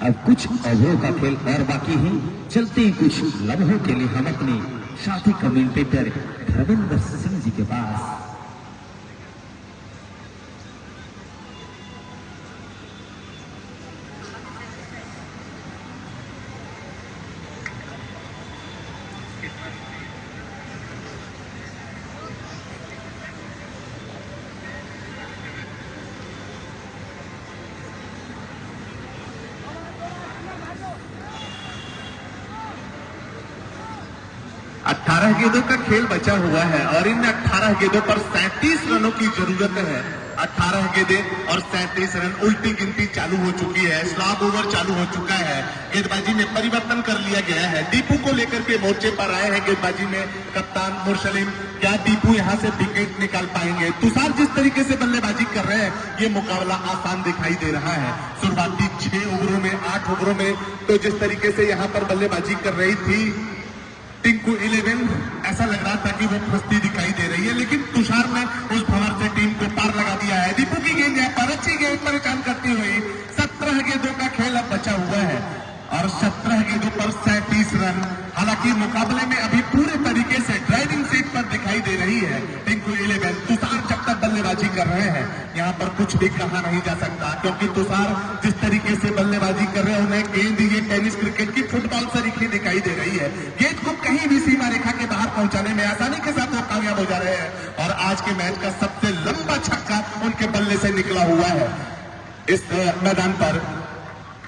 अब कुछ ओवरों का खेल और बाकी है। चलते ही कुछ लम्हों के लिए हम अपने साथी कमेंटेटर धर्मेंद्र सिंह जी के पास। अठारह गेंदों का खेल बचा हुआ है और इन 18 गेंदों पर 37 रनों की जरूरत है। 18 गेंदें और 37 रन। उल्टी गिनती चालू हो चुकी है, स्लॉग ओवर चालू हो चुका है। गेंदबाजी में परिवर्तन कर लिया गया है। दीपू को लेकर के मोर्चे पर आए हैं गेंदबाजी में कप्तान मुरसलीम। क्या दीपू यहां से विकेट निकाल पाएंगे? तुषार जिस तरीके से बल्लेबाजी कर रहे हैं, ये मुकाबला आसान दिखाई दे रहा है। शुरुआती 6 ओवरों में 8 ओवरों में तो जिस तरीके से यहां पर बल्लेबाजी कर रही थी टिंकू 11, ऐसा लग रहा था कि वो फंसती दिखाई दे रही है, लेकिन तुषार ने उस भंवर से टीम को पार लगा दिया है। दीपू की गेंद है पर अच्छी गेंद परेशान करती हुई 17 गेंदों का खेल अब बचा हुआ है और 17 गेंदों पर 37 रन। हालांकि मुकाबले में अभी पूरे तरीके से ड्राइविंग सीट पर दिखाई दे रही है टिंकू 11। तुषार जब तक बल्लेबाजी कर रहे हैं यहाँ पर कुछ भी कहा नहीं जा सकता, क्योंकि तुषार जिस तरीके से बल्लेबाजी कर रहे हैं उन्हें गेंद ये टेनिस क्रिकेट की फुटबॉल सरीखी दिखाई दे रही है। गेंद को कहीं भी सीमा रेखा के बाहर पहुंचाने में आसानी के साथ वो कामयाब हो जा रहे हैं और आज के मैच का सबसे लंबा छक्का उनके बल्ले से निकला हुआ है। इस मैदान पर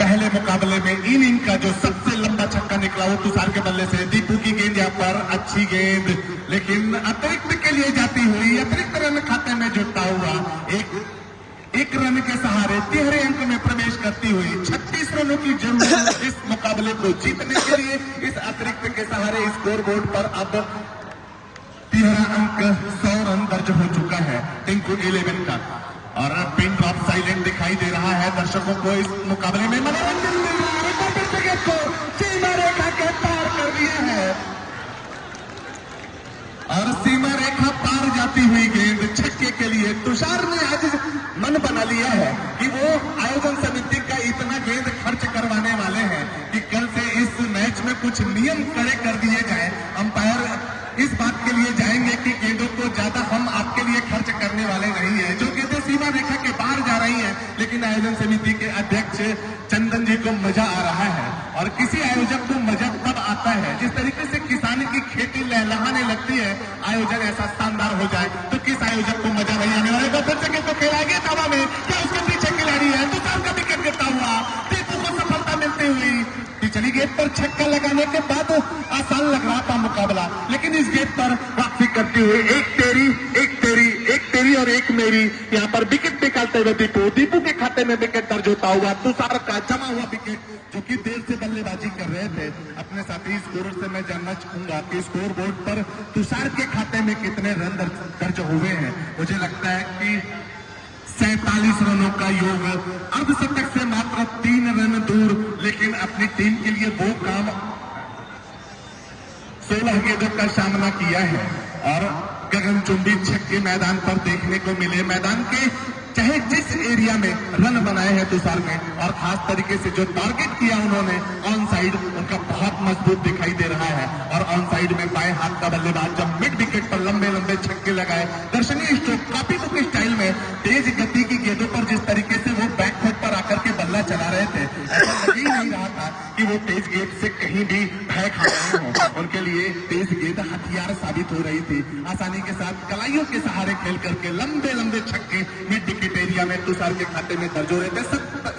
पहले मुकाबले में इनिंग का जो सबसे लंबा छक्का निकला वो तुषार के बल्ले से। दीपू की गेंद यहाँ पर अच्छी गेंद, लेकिन अतिरिक्त के लिए जाती हुई अतिरिक्त रन खाते में जुटता हुआ एक रन के सहारे 13 अंक में प्रवेश करती हुई 36 रनों की जरूरत इस मुकाबले को जीतने के लिए। इस अतिरिक्त के सहारे स्कोर बोर्ड पर अब 13 अंक 100 रन दर्ज हो चुका है टिंकू 11 का और पिन ड्रॉप साइलेंट दिखाई दे रहा है। दर्शकों को इस मुकाबले में मनोरंजन मिल रहा है। को सीमा रेखा के पार कर दिया है और सीमा रेखा पार जाती हुई गेंद छक्के के लिए तुषार ने आज मन बना लिया है कि वो आयोजन समिति का इतना गेंद खर्च करवाने वाले हैं कि कल से इस मैच में कुछ नियम कड़े कर दिए जाए। अंपायर इस बात के लिए जाएंगे कि गेंदों को ज्यादा हम आपके लिए खर्च करने वाले नहीं है। जो गेंदें सीमा रेखा के बाहर जा रही हैं, लेकिन आयोजन समिति के अध्यक्ष चंदन जी को मजा आ रहा है और किसी आयोजक को मजा तब आता है जिस तरीके से किसानी की खेती लहलहाने लगती है। आयोजन ऐसा शानदार हो जाए तो किस आयोजक को मजा नहीं आने वाला। फिर से गेंद को खेलाएंगे हवा में, क्या उसके पीछे खिलाड़ी है? तुषार का विकेट गिरता हुआ दीपू को सफलता मिलती हुई। पिछली गेंद पर छक्का लगाने के बाद आसान लग रहा था मुकाबला, लेकिन इस गेंद पर वापसी करते हुए एक तेरी और एक विकेट मेरी। यहाँ पर विकेट निकालते हुए दीपू के खाते में विकेट दर्ज होता हुआ तुषार का जमा हुआ विकेट, जो कि देर से बल्लेबाजी कर रहे थे। अपने साथी स्कोरर से मैं जानना चाहूंगा कि स्कोर बोर्ड पर तुषार के खाते में कितने रन दर्ज हुए हैं। मुझे लगता है कि 47 रनों का योग, अर्धशतक से मात्र 3 रन दूर, लेकिन अपनी टीम के लिए वो काम 16 गेंदों का सामना किया है और गगनचुंबी छक्के मैदान पर देखने को मिले। मैदान के चाहे जिस एरिया में रन बनाए हैं तुषार ने, और खास तरीके से जो टारगेट किया उन्होंने ऑन साइड, उनका बहुत मजबूत दिखाई दे रहा है। और ऑन साइड में बाएं हाथ का बल्लेबाज जब मिड विकेट पर लंबे लंबे छक्के लगाए, दर्शनीय स्ट्रोक, काफी बुक स्टाइल में तेज गति की गेंदों पर जिस तरीके से वो बैकफुट पर आकर के बल्ला चला रहे थे, ऐसा लग ही नहीं रहा था कि वो तेज गेंद से कहीं भी भय खा रहे हों। उनके लिए तेज गेंद हथियार साबित हो रही थी। आसानी के साथ कलाइयों के सहारे खेल करके लंबे लंबे छक्के मिड विकेट एरिया में तुषार के खाते में दर्ज हो रहे थे।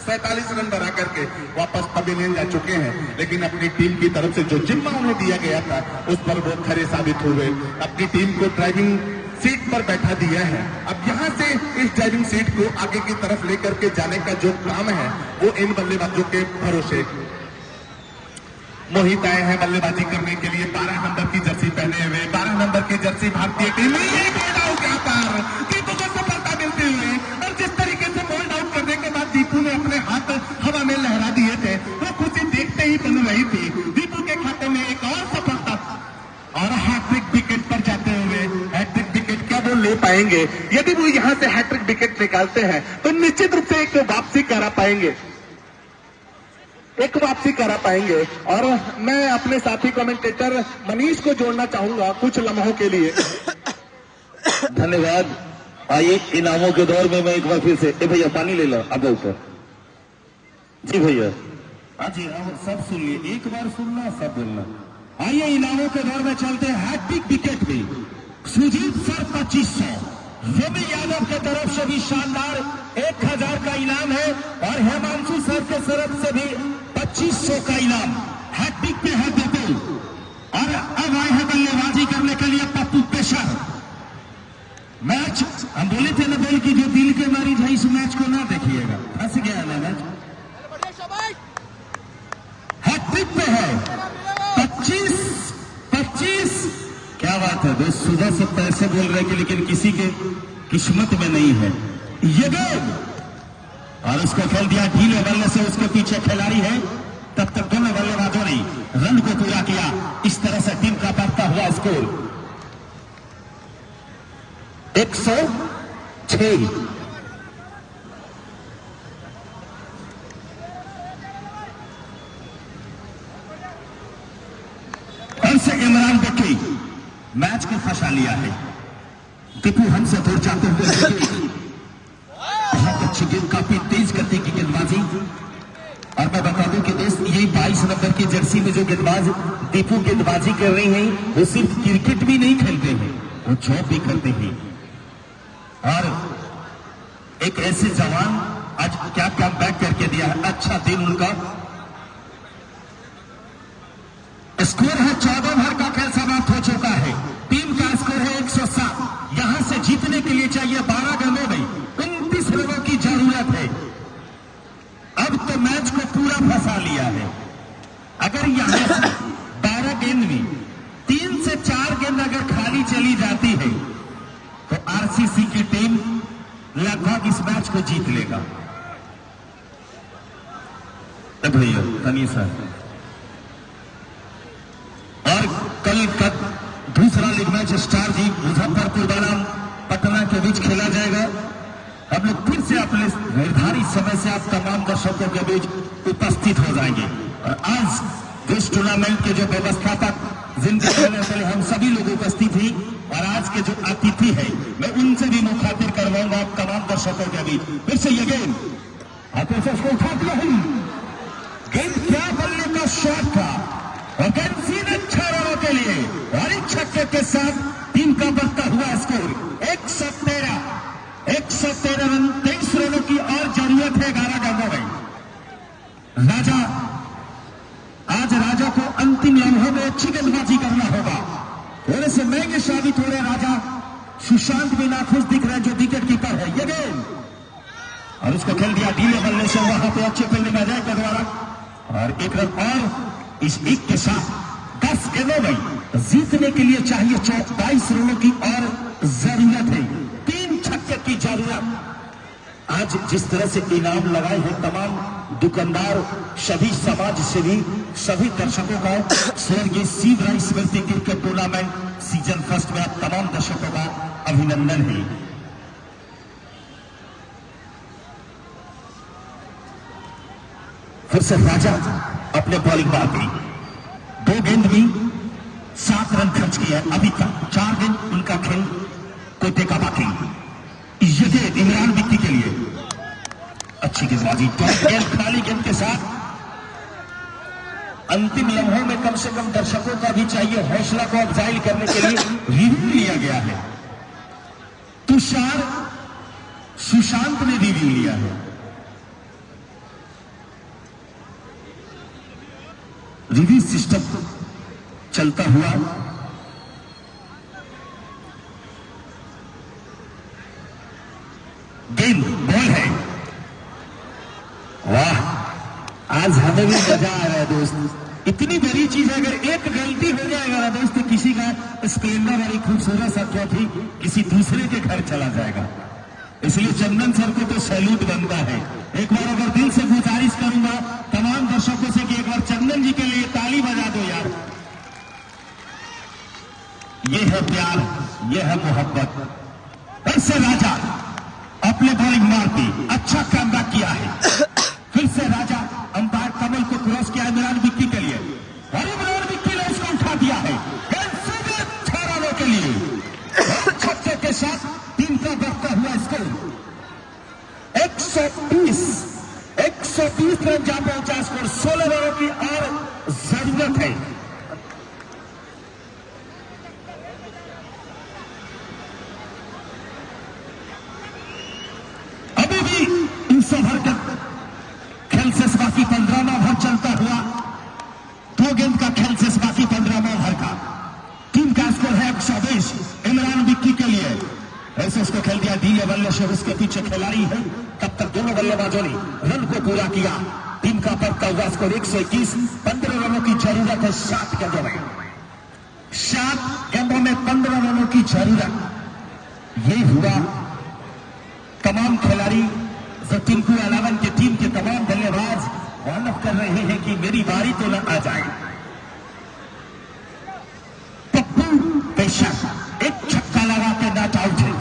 47 रन बना करके वापस पवेलियन जा चुके हैं, लेकिन अपनी टीम की तरफ से जो जिम्मा उन्हें दिया गया था उस पर वो खरे साबित हुए। अपनी टीम को ड्राइविंग सीट पर बैठा दिया है। अब यहाँ से इस ड्राइविंग सीट को आगे की तरफ लेकर के जाने का जो काम है वो इन बल्लेबाजों के भरोसे। मोहित आए हैं बल्लेबाजी करने के लिए 12 नंबर की जर्सी पहने हुए। 12 नंबर की जर्सी भारतीय टीम में ये बोल्ड आउट के पार दीपू को सफलता मिलती हुई, और जिस तरीके से बोल्ड आउट करने के बाद दीपू ने अपने हाथ हवा में लहरा दिए थे, वो खुशी देखते ही बन रही थी। दीपू के खाते में एक और सफलता और हैट्रिक विकेट पर जाते हुए हैट्रिक विकेट क्या वो ले पाएंगे? यदि वो यहाँ से हैट्रिक विकेट निकालते हैं तो निश्चित रूप से एक वापसी करा पाएंगे, एक वापसी करा पाएंगे। और मैं अपने साथी कमेंटेटर मनीष को जोड़ना चाहूंगा कुछ लम्हों के लिए। धन्यवाद। आइए इनामों के दौर में मैं एक बार फिर से, भैया पानी ले लो अब ऊपर। जी भैया, हाँ जी, अब सब सुनिए, एक बार सुनना सब बोलना। आइए इनामों के दौर में चलते हैं। हैट्रिक विकेट भी सुजीत सर 2500, रवि यादव के तरफ से भी शानदार 1000 का इनाम है, और हेमांशु सर के तरफ से भी 2500 का इनाम। हैट्रिक पे है दीपू, और अब आए हैं बल्लेबाजी करने के लिए पप्पू पेशर। मैच हम बोले थे ना बोल की जो दिल के मरीज है इस मैच को ना देखिएगा, फंस गया ना मैच। हैट्रिक पे है 25। क्या बात है दोस्त, सुबह से पैसे बोल रहे कि लेकिन किसी के किस्मत में नहीं है ये गेंद, और उसको खेल दिया ढीले बल्ले से। उसके पीछे खिलाड़ी है, तब तक दोनों बल्लेबाजों ने रन को पूरा किया। इस तरह से टीम का बढ़ता हुआ स्कोर 106। और से इमरान बक्की मैच को फंसा लिया है। टीपू हमसे दूर जाते हुए बहुत अच्छी गेंद, काफी तेज गति की गेंदबाजी। और मैं बता दूं कि दोस्त यही 22 नंबर की जर्सी में जो गेंदबाज दीपू गेंदबाजी कर रही हैं वो सिर्फ क्रिकेट भी नहीं खेलते हैं, वो जॉब भी करते हैं। और एक ऐसे जवान आज क्या कम बैक करके दिया है, अच्छा दिन उनका। स्कोर है 14 ओवर का खेल समाप्त हो चुका है। टीम का स्कोर है 107। यहां से जीतने के लिए चाहिए 12 गेंदों में 29 रनों की जरूरत है। अब तो मैच को पूरा फंसा लिया है। अगर यहां से 12 गेंद में 3 से 4 गेंद अगर खाली चली जाती है तो आरसीसी की टीम लगभग इस मैच को जीत लेगा। भैया तनीसा, और कल तक दूसरा लीग मैच स्टार जी मुजफ्फरपुर बनाम पटना के बीच खेला जाएगा। हम लोग फिर से अपने निर्धारित समय से आप तमाम दर्शकों के बीच उपस्थित हो जाएंगे। और आज इस टूर्नामेंट के जो व्यवस्थापक जिनके कहने से हम सभी लोग उपस्थित ही, और आज के जो अतिथि है मैं उनसे भी मुखातिब करवाऊंगा आप तमाम दर्शकों के बीच। फिर से ये गेंद आपको उठा दिया है, गेंद क्या बल्ले का शॉट था, और गेंद सीधे 6 रनों के लिए, और एक छक्के के साथ टीम का बढ़ता हुआ स्कोर 113 रन। 23 रनों की और जरूरत है 11 गेंदों में। राजा, आज राजा को अंतिम लम्हों में अच्छी गेंदबाजी करना होगा। थोड़े से महंगे साबित हो रहे राजा। सुशांत भी नाखुश दिख रहे जो विकेट कीपर और उसको खेल दिया डी लेवल से, वहां पे अच्छे फील्डिंग आ जाए के द्वारा और एक रन और इस एक के साथ 10 गेंदों में जीतने के लिए चाहिए 22 रनों की और जरूरत है, 3 छक्के की जरूरत। आज जिस तरह से इनाम लगाए हैं तमाम दुकानदार, सभी समाज सेवी, सभी दर्शकों का स्वर्गीय शिवराय स्मृति क्रिकेट टूर्नामेंट सीजन फर्स्ट में आप तमाम दर्शकों का अभिनंदन है। फिर से राजा अपने बॉलिंग बार गई, 2 गेंद भी 7 रन खर्च किए हैं अभी तक, 4 गेंद उनका खेल कोटे का बाकी। ये गेंद इमरान विक्की के लिए अच्छी गेंदबाजी, टॉप गेंद खाली गेंद के साथ अंतिम लम्हों में कम से कम दर्शकों का भी चाहिए हौसला को अफजाई करने के लिए रिव्यू लिया गया है। तुषार सुशांत ने रिव्यू लिया है। रिव्यू सिस्टम चलता हुआ गेंद बॉल है। वाह, आज हमें भी मजा आ रहा है दोस्त। इतनी बड़ी चीज है, अगर एक गलती हो जाएगा ना दोस्त तो किसी का स्प्लेंडर वाली खूबसूरत सा क्या थी किसी दूसरे के घर चला जाएगा। इसलिए चंदन सर को तो सैल्यूट बनता है। एक बार अगर दिल से गुजारिश करूंगा तमाम दर्शकों से कि एक बार चंदन जी के लिए ताली बजा दो यार। ये है प्यार, ये है मोहब्बत। ऐसे राजा अपने बॉलिंग मारती अच्छा कमबैक किया है। फिर से राजा अंपायर कमल को क्रॉस किया इमरान विक्की के लिए और इमरान विक्की ने उसको उठा दिया है 6 रनों के लिए। छक्के के साथ टीम का बढ़ता हुआ स्कोर 120 रन जा पहुंचा। स्कोर 16 रनों की और जरूरत है। अभी भी 300 ओवर का खेल से बाकी 15वां ओवर चलता हुआ, 2 गेंद का खेल से बाकी 15वां ओवर का। टीम का स्कोर है 120 इमरान विक्की के लिए। ऐसे उसको खेल दिया डी लेवल से, उसके पीछे खिलाड़ी है। तब तक दोनों बल्लेबाजों ने रन को पूरा किया। टीम का बढ़ता हुआ स्कोर 121, 15 रनों की जरूरत है 7 गेंदों में। 7 गेंदों में 15 रनों की जरूरत। ये हुआ तमाम खिलाड़ी जो टिंकू 11 की टीम के तमाम बल्लेबाज वार्न अप कर रहे हैं कि मेरी बारी तो न आ जाए। पप्पू पेशर एक छक्का लगा के नॉट आउट है।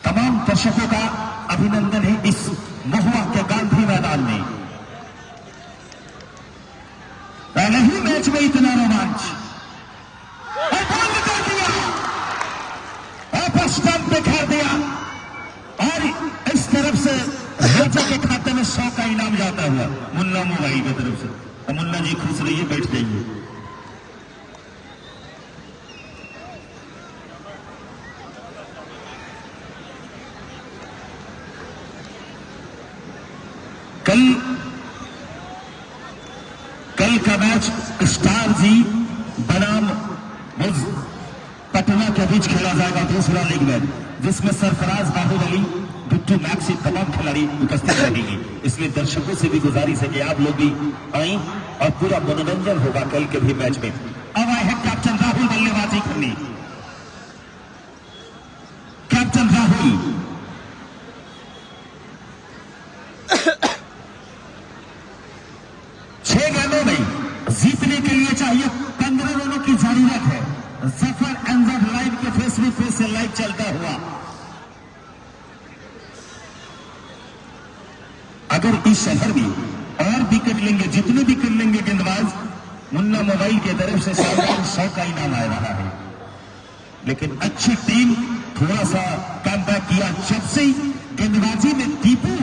तमाम दर्शकों का अभिनंदन है इस महुआ के गांधी मैदान में। पहले ही मैच में इतना रोमांच और बंद कर दिया, वापस स्टंप पे खेल दिया और इस तरफ से राजा के खाते में 100 का इनाम जाता हुआ मुन्ना मोबाइल की तरफ से। मुन्ना जी खुश रहिए, बैठ जाइए। कल का मैच स्टार जी बनाम पटना के बीच खेला जाएगा, दूसरा लीग मैच, जिसमें सरफराज बाहुबली, बिट्टू मैक्सी तमाम खिलाड़ी उपस्थित रहेंगे। इसलिए दर्शकों से भी गुजारिश है कि आप लोग भी आए और पूरा मनोरंजन होगा कल के भी मैच में। अब आए हैं कैप्टन राहुल बल्लेबाजी करने। कैप्टन राहुल 6 गेंदों में जीतने के लिए चाहिए 15 रनों की जरूरत है। जफर अंजर लाइन के फेसबुक पेज से लाइव चलता हुआ, अगर इस शहर में और विकेट लेंगे, जितने विकेट लेंगे गेंदबाज, मुन्ना मोबाइल की तरफ से 100 का इनाम आ रहा है। लेकिन अच्छी टीम थोड़ा सा कम बैक किया जब से गेंदबाजी में दीपू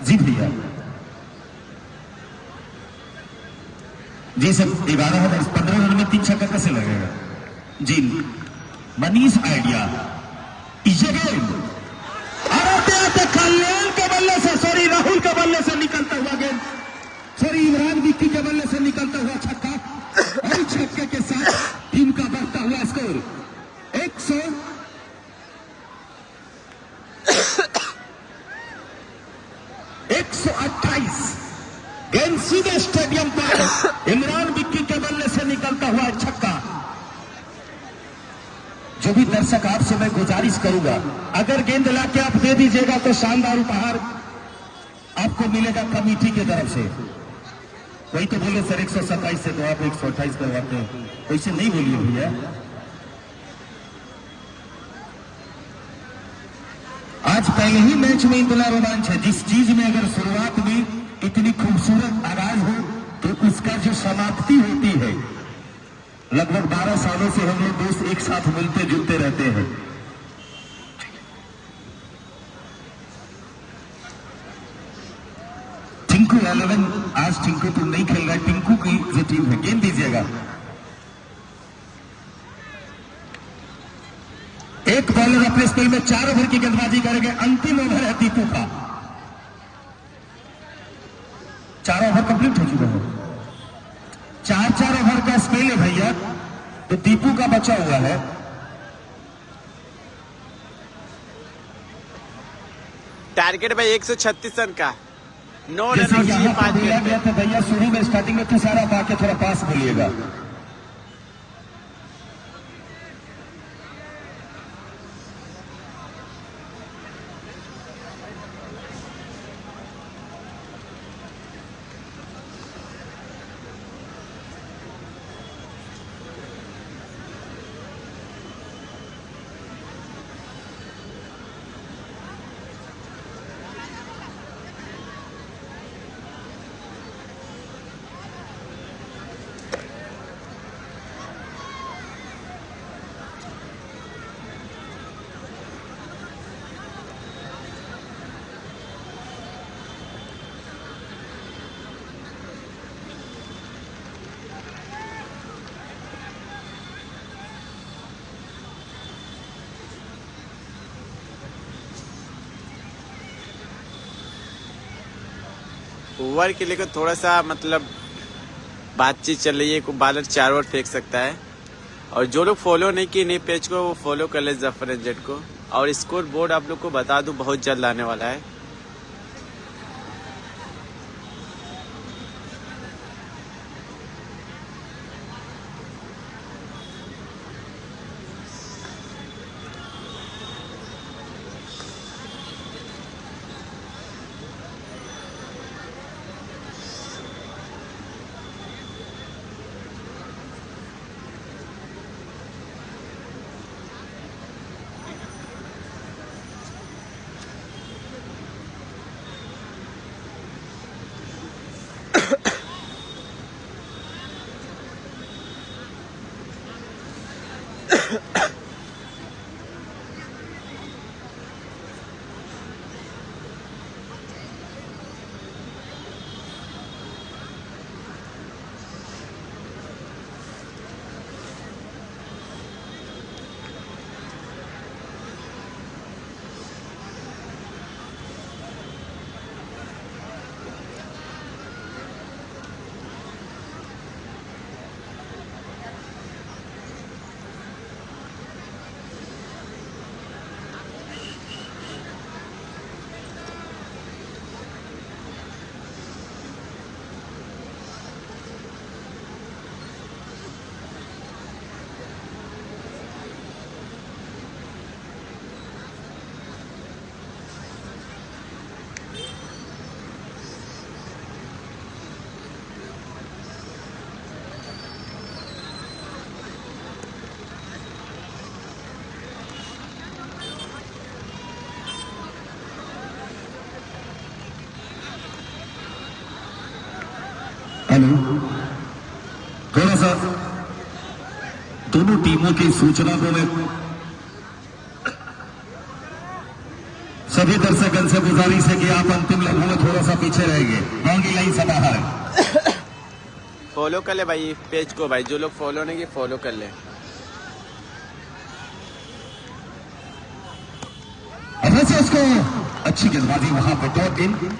जीत लिया जी। सब 11 रन 15 रन में 3 छक्का कैसे लगेगा जी? मनीष आइडिया आते कल्याण के बल्ले से, सॉरी राहुल के बल्ले से निकलता हुआ गेंद, सॉरी इमरान विक्की के बल्ले से निकलता हुआ छक्का और छक्के के साथ टीम का बढ़ता का हुआ स्कोर 128। गेंद सीधे स्टेडियम पर इमरान विक्की के बल्ले से निकलता हुआ छक्का। जो भी दर्शक आपसे मैं गुजारिश करूंगा, अगर गेंद लाके आप दे दीजिएगा तो शानदार उपहार आपको मिलेगा कमेटी की तरफ से। वही तो बोले सर 127 से तो आप 128 करवाते हैं, वैसे नहीं बोलिए भैया। आज पहले ही मैच में इतना रोमांच है। जिस चीज में अगर शुरुआत में इतनी खूबसूरत आगाज हो तो उसका जो समाप्ति होती है, लगभग 12 सालों से हम लोग दोस्त एक साथ मिलते जुलते रहते हैं। टिंकू 11, आज टिंकू तो नहीं खेल रहा है, टिंकू की जो टीम है, गेंद दीजिएगा। एक बॉलर अपने स्पेल में 4 ओवर की गेंदबाजी करेंगे। अंतिम ओवर है दीपू का। 4 ओवर कंप्लीट हो चुका है। 4 ओवर का स्पेल है भैया, तो दीपू का बचा हुआ है। टारगेट भाई 136 रन का। नो रन जैसे और यहाँ पर बोला गया था भैया शुरू में स्टार्टिंग में, तू सारा बाकी थोड़ा पास बोलिएगा। ओवर के लेकर थोड़ा सा मतलब बातचीत चल रही है। को बॉलर 4 ओवर फेंक सकता है। और जो लोग फॉलो नहीं किए नहीं पेज को, वो फॉलो कर ले जफर एनजेड को। और स्कोर बोर्ड आप लोग को बता दूं बहुत जल्द आने वाला है। हेलो, थोड़ा सा दोनों टीमों की सूचना को मैं सभी दर्शकों से गुजारिश है कि आप अंतिम लम्हों में थोड़ा सा पीछे रहेंगे। बाउंड्री लाइन से बाहर। फॉलो कर ले भाई पेज को। भाई जो लोग फॉलो नहीं किए फॉलो कर ले। वैसे उसको अच्छी गेंदबाजी वहां पर डॉट इन।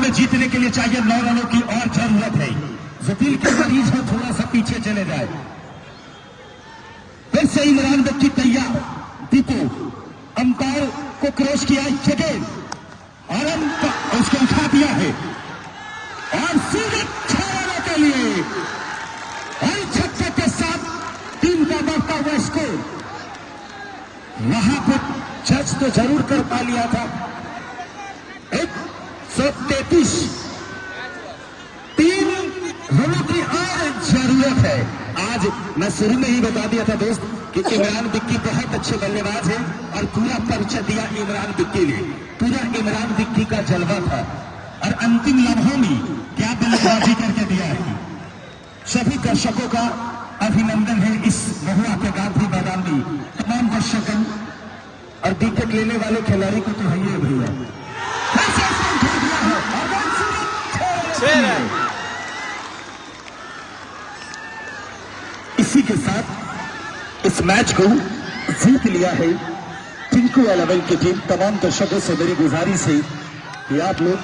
हमें जीतने के लिए चाहिए 9 रनों की और जरूरत है। जो दिल के मरीज हो थोड़ा सा पीछे चले जाए। फिर से इमरान विक्की तैयार। दीपू अंपायर को क्रॉस किया जगह और उसको उठा दिया है और सीधे 6 रनों के लिए और छक्के के साथ टीम का बढ़ता हुआ स्कोर। वहां पर जज तो जरूर कर पा लिया था। 133 3 रनों की और जरूरत है। आज मैं शुरू में ही बता दिया था दोस्त कि इमरान विक्की बहुत अच्छे बल्लेबाज है और पूरा परिचय दिया इमरान विक्की ने। पूरा इमरान विक्की का जलवा था और अंतिम लम्हों में क्या बल्लेबाजी करके दिया है। सभी दर्शकों का अभिनंदन है। इस महुआ के गांधी मैदान में तमाम दर्शकों और विकेट लेने वाले खिलाड़ी को तो है भैया। इसी के साथ इस मैच को जीत लिया है टिंकू 11 की टीम। तमाम दर्शकों से मेरी गुजारिश है कि आप लोग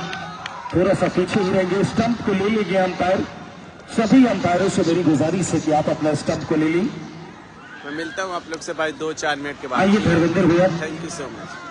थोड़ा सा पीछे ही रहेंगे। स्टंप को ले लीजिए अंपायर। सभी अंपायरों से मेरी गुजारिश है कि आप अपना स्टंप को ले लीजिए। मैं मिलता हूँ आप लोग से भाई 2-4 मिनट के बाद। आइए धर्मेंद्र भैया। Thank you so much.